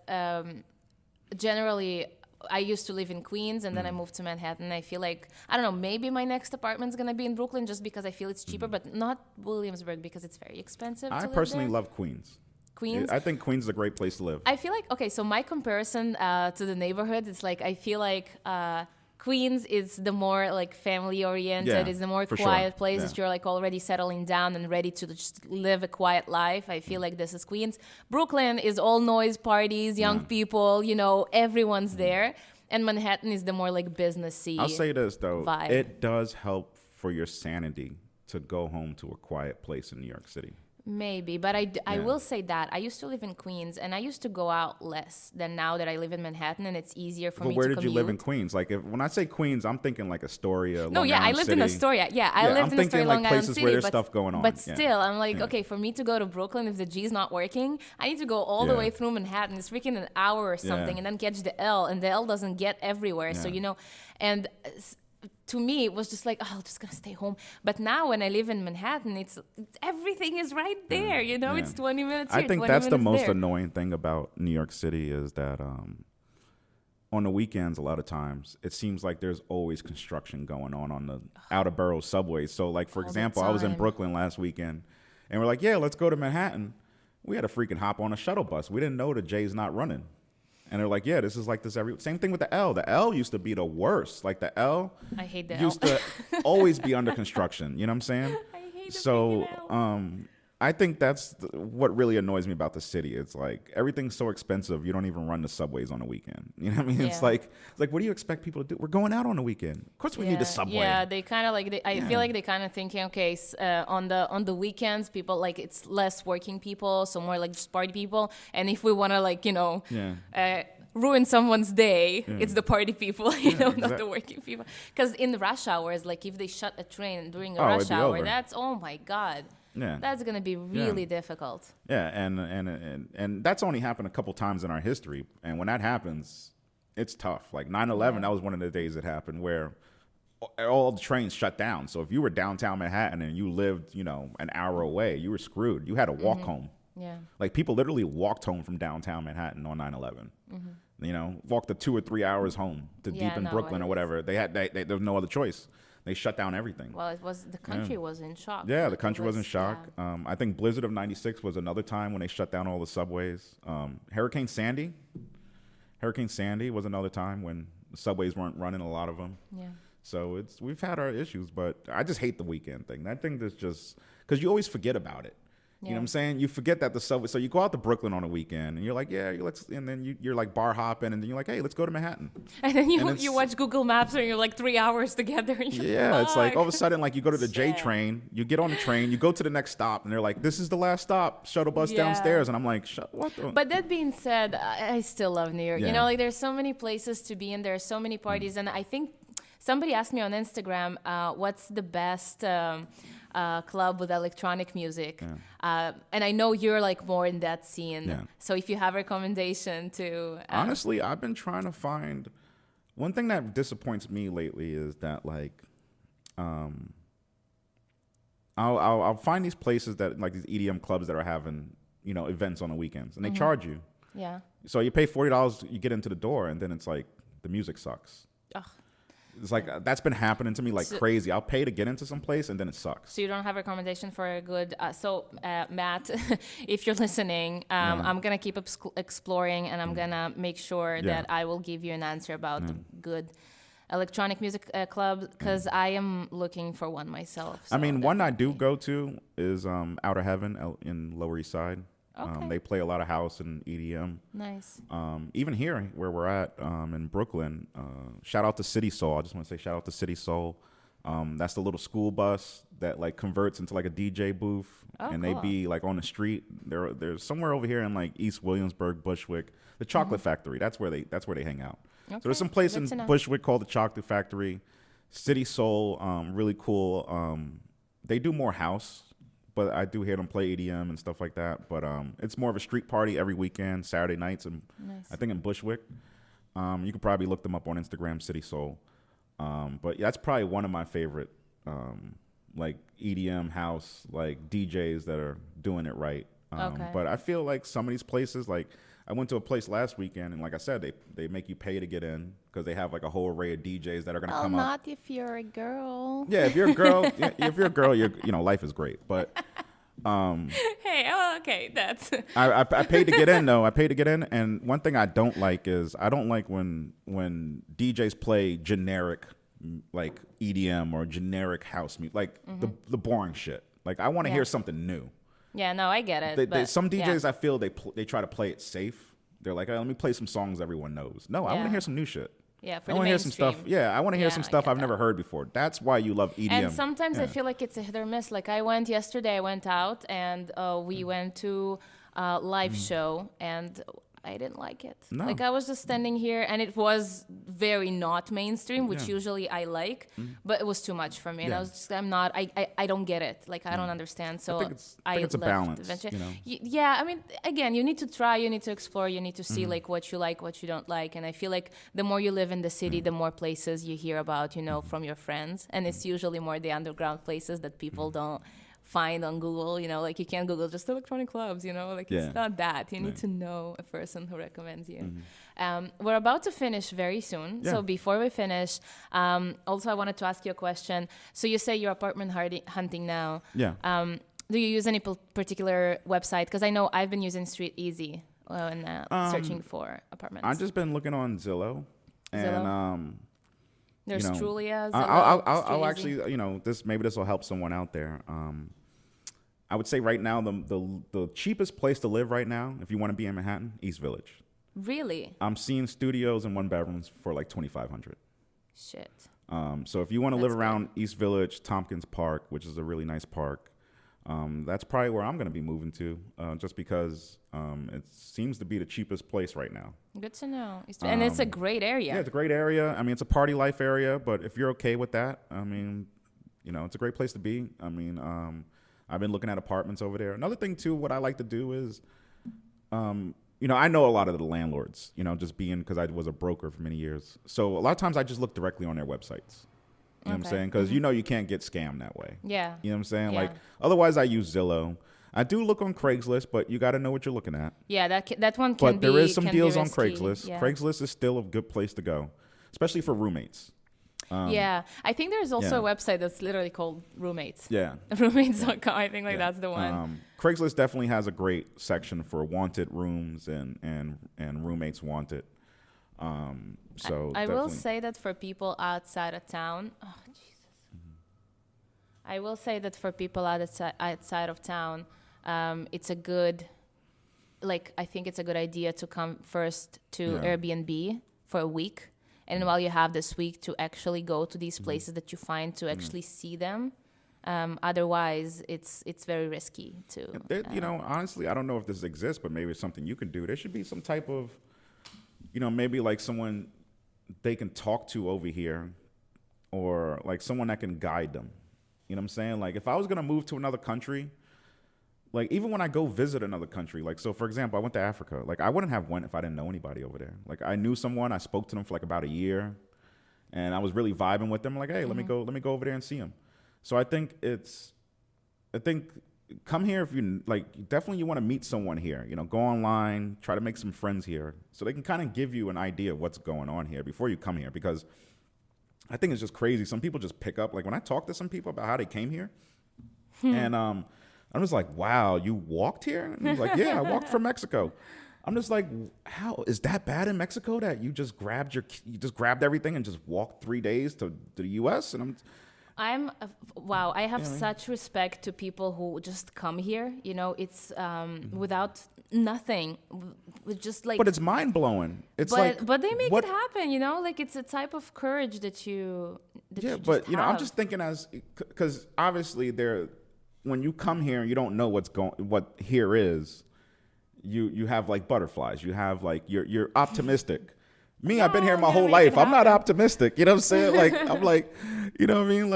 generally, I used to live in Queens and then I moved to Manhattan. I feel like, I don't know, maybe my next apartment's going to be in Brooklyn just because I feel it's cheaper, but not Williamsburg because it's very expensive. I personally love Queens. Queens? I think Queens is a great place to live. I feel like, okay, so my comparison to the neighborhood, it's like, I feel like Queens is the more like family oriented, is the more quiet place that you're like already settling down and ready to just live a quiet life. I feel like this is Queens. Brooklyn is all noise, parties, young people, everyone's there. And Manhattan is the more like businessy. I'll say this though, vibe. It does help for your sanity to go home to a quiet place in New York City. Maybe, but I will say that I used to live in Queens and I used to go out less than now that I live in Manhattan, and it's easier for me to commute. Where did you live in Queens? Like when I say Queens, I'm thinking like Astoria, No, Long Island I lived City. in Astoria. I lived in Astoria, like Long Island places City, where there's stuff going on. But still, I'm like, okay, for me to go to Brooklyn, if the G's not working, I need to go all the way through Manhattan. It's freaking an hour or something, and then catch the L, and the L doesn't get everywhere. So and to me, it was just like, I'm just gonna stay home. But now, when I live in Manhattan, it's everything is right there. It's 20 minutes here. I think that's the most annoying thing about New York City is that on the weekends, a lot of times, it seems like there's always construction going on the outer borough subways. So, like for example, I was in Brooklyn last weekend, and we're like, let's go to Manhattan. We had to freaking hop on a shuttle bus. We didn't know the J's not running. And they're like, this is like this same thing with the L. The L used to be the worst. Like the L I hate the used to always be under construction. You know what I'm saying? I hate the L. I think that's what really annoys me about the city. It's like everything's so expensive. You don't even run the subways on the weekend. You know what I mean? It's like, what do you expect people to do? We're going out on the weekend. Of course we need the subway. Yeah, they kind of like, I feel like they kind of thinking, okay, on the weekends, people like it's less working people, so more like just party people. And if we want to like, ruin someone's day, it's the party people, not the working people. Because in the rush hours, like if they shut a train during a rush hour, that's, oh my God. Yeah. That's going to be really difficult. Yeah, and that's only happened a couple times in our history. And when that happens, it's tough. Like 9/11, that was one of the days it happened where all the trains shut down. So if you were downtown Manhattan and you lived, an hour away, you were screwed. You had to walk home. Yeah. Like people literally walked home from downtown Manhattan on 9/11. Walked the 2 or 3 hours home to deep in Brooklyn or whatever. There was no other choice. They shut down everything. Well, the country was in shock. Yeah, the country was in shock. Yeah. I think Blizzard of '96 was another time when they shut down all the subways. Hurricane Sandy was another time when the subways weren't running, a lot of them. Yeah. So we've had our issues, but I just hate the weekend thing. I think that's just because you always forget about it. You know what I'm saying? You forget that the subway. So you go out to Brooklyn on a weekend, and you're like, and then you're like bar hopping, and then you're like, hey, let's go to Manhattan. And then you watch Google Maps, and you're like 3 hours together. And it's like all of a sudden, like you go to the J train, you get on the train, you go to the next stop, and they're like, this is the last stop, shuttle bus downstairs, and I'm like, what the? But that being said, I still love New York. Like there's so many places to be in. There are so many parties, and I think somebody asked me on Instagram, what's the best club with electronic music, and I know you're like more in that scene, so if you have a recommendation to honestly, I've been trying to find one thing that disappoints me lately is that like I'll find these places that like these EDM clubs that are having events on the weekends, and they charge you, so you pay $40, you get into the door, and then it's like the music sucks. Ugh. It's like that's been happening to me like crazy. I'll pay to get into some place and then it sucks. So you don't have a recommendation for a good Matt, if you're listening, I'm gonna keep exploring, and I'm gonna make sure that I will give you an answer about the good electronic music club? Because I am looking for one myself. I mean, one I do definitely. go to is Outer Heaven in Lower East Side. Okay. They play a lot of house and EDM. Nice. Even here where we're at in Brooklyn, shout out to City Soul. I just want to say shout out to City Soul. That's the little school bus that like converts into like a DJ booth, and cool. they be like on the street. They're somewhere over here in like East Williamsburg, Bushwick, the Chocolate Factory. That's where they hang out. Okay. So there's some place Good to in know. Bushwick called the Chocolate Factory. City Soul, really cool. They do more house, but I do hear them play EDM and stuff like that. But it's more of a street party every weekend, Saturday nights, and Nice. I think in Bushwick. You could probably look them up on Instagram, City Soul. But yeah, that's probably one of my favorite, like EDM house, like DJs that are doing it right. Okay. But I feel like some of these places, like I went to a place last weekend, and like I said, they make you pay to get in because they have like a whole array of DJs that are gonna come up. Not if you're a girl. Yeah, if you're a girl, if you're a girl, life is great. But Hey, oh, okay, that's. I paid to get in though. I paid to get in, and one thing I don't like is I don't like when DJs play generic like EDM or generic house music, like the boring shit. Like I want to Yeah. hear something new. Yeah, no, I get it. but Some DJs yeah. I feel they try to play it safe. They're like, oh, let me play some songs everyone knows. No, I want to Yeah. hear some new shit. Yeah, for I the want to hear some mainstream. stuff. Yeah, I want to hear Yeah, some I stuff get I've that. never heard before. That's why you love EDM. And sometimes I Yeah. feel like it's a hit or miss. Like I went yesterday, I went out and we went to a live show and I didn't like it. No. Like I was just standing here and it was very not mainstream, which Yeah. usually I like, but it was too much for me. And I Yeah. was just, I don't get it. Like I don't understand. So think it's a left balance, eventually. you know? Yeah, I mean, again, you need to try, you need to explore, you need to see like what you like, what you don't like. And I feel like the more you live in the city, the more places you hear about, from your friends. And it's usually more the underground places that people don't find on Google, like you can't Google just electronic clubs, like Yeah. it's not that. You need to know a person who recommends you. We're about to finish very soon. Yeah. So before we finish, also I wanted to ask you a question. So you say you're apartment hunting now. Yeah. Do you use any particular website? Because I know I've been using Street Easy when searching for apartments. I've just been looking on Zillow, and There's you know, Trulia, I'll Street Easy. actually, this will help someone out there. I would say right now the cheapest place to live right now, if you want to be in Manhattan, East Village. Really? I'm seeing studios and one bedrooms for like $2,500. Shit. So if you want to live That's around East Village, Tompkins Park, which is a really nice park, that's probably where I'm going to be moving to, just because it seems to be the cheapest place right now. Good to know. And it's a great area. Yeah, it's a great area. I mean, it's a party life area, but if you're okay with that, I mean, it's a great place to be. I mean, I've been looking at apartments over there. Another thing too, what I like to do is, I know a lot of the landlords, just being, because I was a broker for many years. So a lot of times I just look directly on their websites. You know what I'm Okay. saying? Because you can't get scammed that way. Yeah. You know what I'm saying? Yeah. Like, otherwise I use Zillow. I do look on Craigslist, but you got to know what you're looking at. Yeah, that one can But be. there is some can be deals on risky. Craigslist. Yeah. Craigslist is still a good place to go, especially for roommates. Yeah, I think there's also yeah. a website that's literally called Roommates. Yeah. Roommates.com. I think Yeah. that's the one. Craigslist definitely has a great section for wanted rooms and roommates wanted. So I will definitely- say that for people outside of town. Oh Jesus! I will say that for people outside of town, it's a good. I think it's a good idea to come first to Yeah. Airbnb for a week. And while you have this week to actually go to these places that you find to actually see them, otherwise it's very risky to. Honestly, I don't know if this exists, but maybe it's something you can do. There should be some type of, maybe like someone they can talk to over here, or like someone that can guide them. You know what I'm saying? Like if I was gonna move to another country, like even when I go visit another country, like so for example, I went to Africa. Like I wouldn't have went if I didn't know anybody over there. Like I knew someone, I spoke to them for like about a year, and I was really vibing with them. Like, hey, let me go over there and see them. So I think come here if you like. Definitely you want to meet someone here. Go online, try to make some friends here, so they can kind of give you an idea of what's going on here before you come here. Because I think it's just crazy. Some people just pick up. Like when I talk to some people about how they came here, and I was like, wow, you walked here? And he was like, yeah, I walked from Mexico. I'm just like, how is that bad in Mexico that you just grabbed everything and just walked 3 days to the U.S. and wow. I have such respect to people who just come here. You know, it's without nothing, with just like. But it's mind blowing. But they make it happen. You know, like it's a type of courage that you. But you know, I'm just thinking because obviously when you come here and you don't know what here is. You have like butterflies. You have like you're optimistic. Me, I've been here my whole life. I'm not optimistic. You know what I'm saying? Like I'm like, you know what I mean?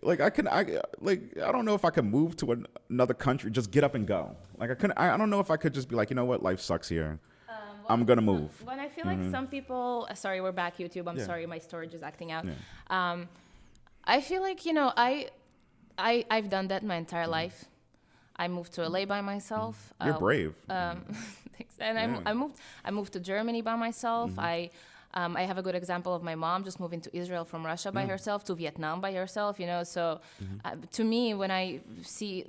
Like I don't know if I can move to another country, just get up and go. Like I don't know if I could just be like, you know what, life sucks here. I'm gonna move. When I feel like some people, sorry, we're back YouTube. I'm sorry, my storage is acting out. Yeah. I feel like, you know, I've done that my entire life. I moved to LA by myself. You're brave. Thanks. And I moved to Germany by myself. I have a good example of my mom just moving to Israel from Russia by herself, to Vietnam by herself. You know, so to me, when I see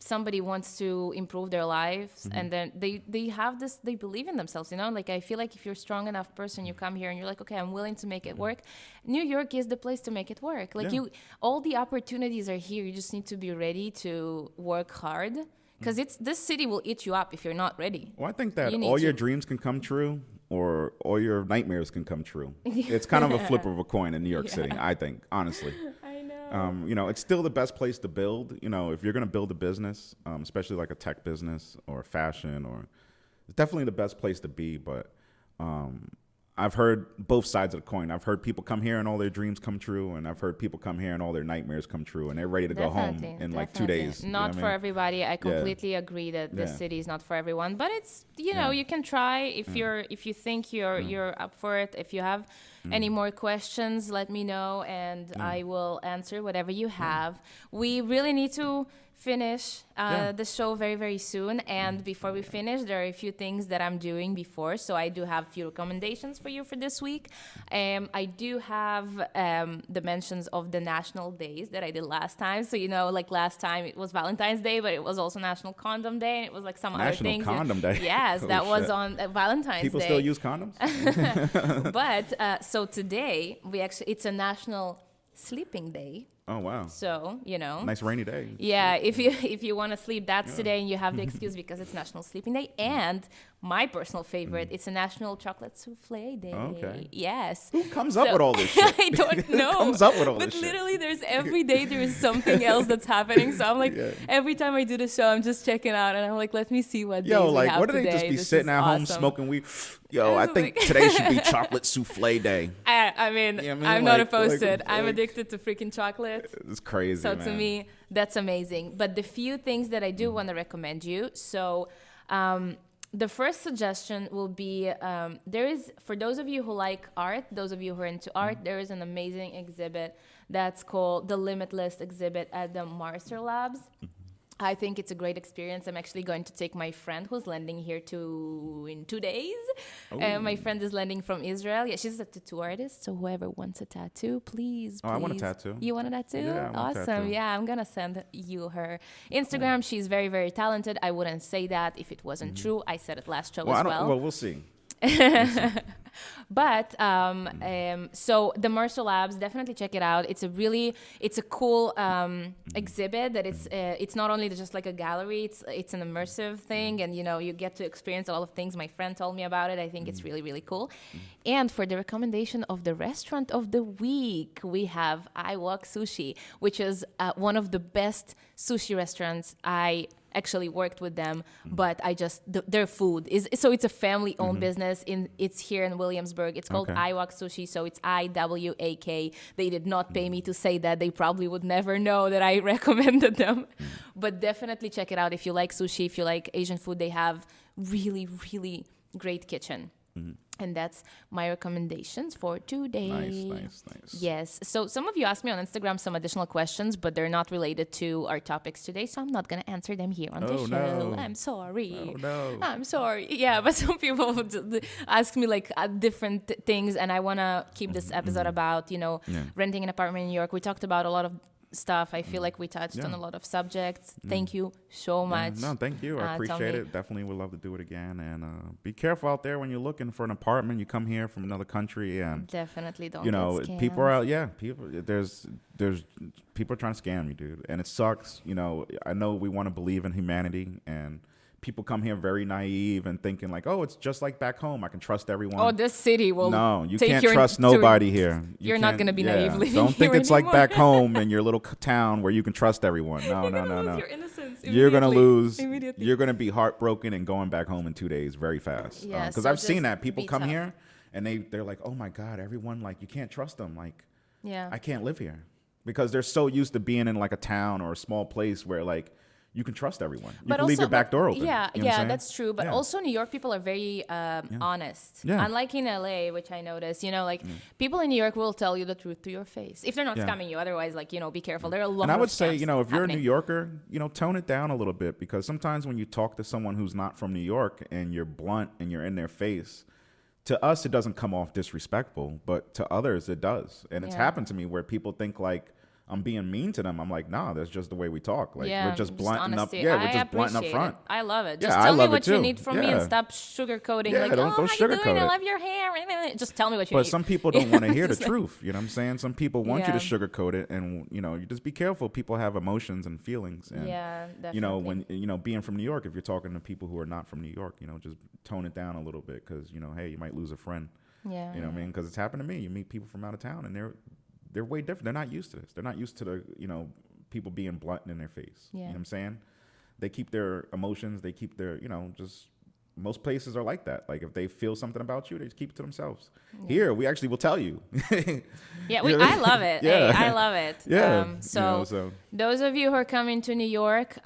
somebody wants to improve their lives and then they have this, they believe in themselves, you know, like I feel like if you're a strong enough person, you come here and you're like, okay, I'm willing to make it work. New York is the place to make it work. Like all the opportunities are here. You just need to be ready to work hard because this city will eat you up if you're not ready. Well, I think that all your dreams can come true or all your nightmares can come true. It's kind of a flip of a coin in New York City, I think, honestly. You know, it's still the best place to build. You know, if you're going to build a business, especially like a tech business or fashion, it's definitely the best place to be. But I've heard both sides of the coin. I've heard people come here and all their dreams come true, and I've heard people come here and all their nightmares come true, and they're ready to go home in like 2 days. Not for everybody. I completely agree that this city is not for everyone, but it's, you know, you can try if you think you're up for it. If you have any more questions, let me know, and I will answer whatever you have. We really need to finish the show very, very soon. And before we finish, there are a few things that I'm doing before. So I do have a few recommendations for you for this week. I do have the mentions of the national days that I did last time. So, you know, like last time it was Valentine's Day, but it was also National Condom Day. And it was like some other things. National Condom Day? Yes, that was on Valentine's Day. People still use condoms? But so today, it's a National Sleeping Day. Oh, wow. So, you know. Nice rainy day. Yeah, if you want to sleep, that's today, and you have the excuse because it's National Sleeping Day. And my personal favorite, it's a National Chocolate Souffle Day. Okay. Yes. Who comes up with all this shit? I don't know. Who comes up with all this shit? But literally, every day there is something else that's happening. So I'm like, every time I do the show, I'm just checking out, and I'm like, let me see what days we have what do they today. just be this sitting at home awesome. smoking weed? Yo, I think today should be Chocolate Souffle Day. I mean, I'm not opposed to it. I'm addicted to freaking chocolate. It's crazy, So man. to me, that's amazing. But the few things that I do want to recommend you. So the first suggestion will be, for those of you who like art, those of you who are into art, there is an amazing exhibit that's called the Limitless exhibit at the Marster Labs. I think it's a great experience. I'm actually going to take my friend who's landing here in 2 days. My friend is landing from Israel. Yeah, she's a tattoo artist. So whoever wants a tattoo, please. I want a tattoo. You want a tattoo? Yeah, I want a awesome. tattoo. Yeah, I'm going to send you her Instagram. She's very, very talented. I wouldn't say that if it wasn't true. I said it last show as well. Well, we'll see. But so the Mercer Labs, definitely check it out. It's a cool exhibit that it's not only just like a gallery, it's an immersive thing, and you know, you get to experience a lot of things. My friend told me about it. I think it's really, really cool. And for the recommendation of the restaurant of the week, we have I Walk Sushi, which is one of the best sushi restaurants. I actually worked with them, but their food is, so it's a family-owned business. It's here in Williamsburg. It's called I Walk Sushi, so it's IWAK. They did not pay me to say that. They probably would never know that I recommended them. But definitely check it out if you like sushi, if you like Asian food. They have really, really great kitchen. And that's my recommendations for today. Nice. Yes. So some of you asked me on Instagram some additional questions, but they're not related to our topics today, so I'm not going to answer them here on the show. No. I'm sorry. Oh, no. I'm sorry. Yeah, but some people ask me like different things, and I want to keep this episode about, you know, renting an apartment in New York. We talked about a lot of stuff. I feel like we touched on a lot of subjects. Thank you so much. No, thank you. I appreciate it. Definitely would love to do it again. And be careful out there when you're looking for an apartment. You come here from another country, and definitely don't. You know, get scammed. people are out. Yeah, people. There's people are trying to scam you, dude, and it sucks. You know, I know we want to believe in humanity, and people come here very naive and thinking like, oh, it's just like back home. I can trust everyone. Oh, this city will. No, you take can't your trust nobody here. You're not going to be naive living Don't think here it's anymore. like back home in your little town where you can trust everyone. No, You're no, gonna no, lose no. your innocence You're gonna lose. immediately. You're gonna be heartbroken and going back home in 2 days very fast. Yeah, Because so I've seen just that people be come tough. here and they're like, oh my God, everyone, like, you can't trust them. Like, Yeah. I can't live here because they're so used to being in like a town or a small place where like you can trust everyone. You can leave your back door open. Yeah, You know what I'm saying? that's true. But Yeah. also New York people are very honest. Yeah. Unlike in LA, which I noticed, you know, like people in New York will tell you the truth to your face. If they're not Yeah. scamming you, otherwise, like, you know, be careful. There are a lot And I of would say, scams you know, if you're a happening. New Yorker, you know, tone it down a little bit because sometimes when you talk to someone who's not from New York and you're blunt and you're in their face, to us, it doesn't come off disrespectful, but to others, it does. And it's Yeah. happened to me where people think like I'm being mean to them. I'm like, nah, that's just the way we talk. Like we're just blunting up. honesty. Yeah, I we're just blunting up appreciate front. it. I love it. Yeah, Just I tell me love it what you too. need from me and Yeah. stop sugarcoating. Yeah, Like, don't how you sugarcoat doing? I it. love your hair. Just tell me what you But need. some people don't want to hear the Just like- truth. You know what I'm saying? Some people want you to Yeah. sugarcoat it, and you know, you just be careful. People have emotions and feelings, and Yeah, definitely. you know, when you know, being from New York, if you're talking to people who are not from New York, you know, just tone it down a little bit because you know, hey, you might lose a friend. Yeah. You know what I mean? Because it's happened to me. You meet people from out of town, and they're way different. They're not used to this. They're not used to the people being blunt in their face. Yeah. You know what I'm saying? They keep their emotions. They keep their just. Most places are like that. Like if they feel something about you, they just keep it to themselves. Here, we actually will tell you. Yeah, You know? I love it. Yeah. Hey, I love it. Yeah. So those of you who are coming to New York,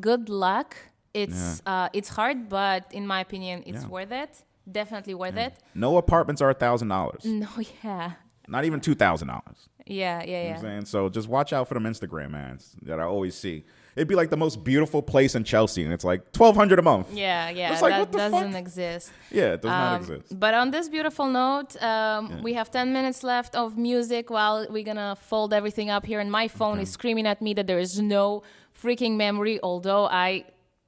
good luck. It's hard, but in my opinion, it's Yeah. worth it. Definitely worth it. No apartments are $1,000. No, yeah. Not even $2,000. Yeah, You know what yeah. I'm saying? So just watch out for them Instagram ads that I always see. It'd be like the most beautiful place in Chelsea, and it's like $1,200 a month. Yeah, It's like, that what the doesn't fuck? exist. Yeah, it does not exist. But on this beautiful note, we have 10 minutes left of music while we're going to fold everything up here. And my phone is screaming at me that there is no freaking memory, although I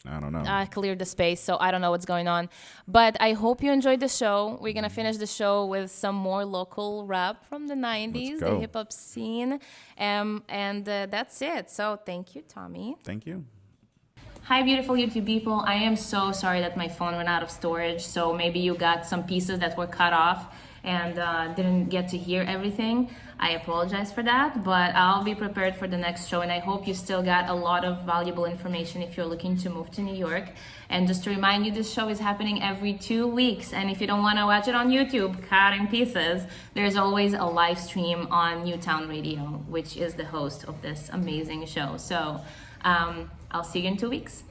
I don't know. cleared the space, so I don't know what's going on. But I hope you enjoyed the show. We're going to finish the show with some more local rap from the 90s, the go. hip-hop scene. And that's it. So thank you, Tommy. Thank you. Hi, beautiful YouTube people. I am so sorry that my phone ran out of storage, so maybe you got some pieces that were cut off and didn't get to hear everything. I apologize for that, but I'll be prepared for the next show, and I hope you still got a lot of valuable information if you're looking to move to New York. And just to remind you, this show is happening every 2 weeks, and if you don't want to watch it on YouTube, cut in pieces, there's always a live stream on Newtown Radio, which is the host of this amazing show. So I'll see you in 2 weeks.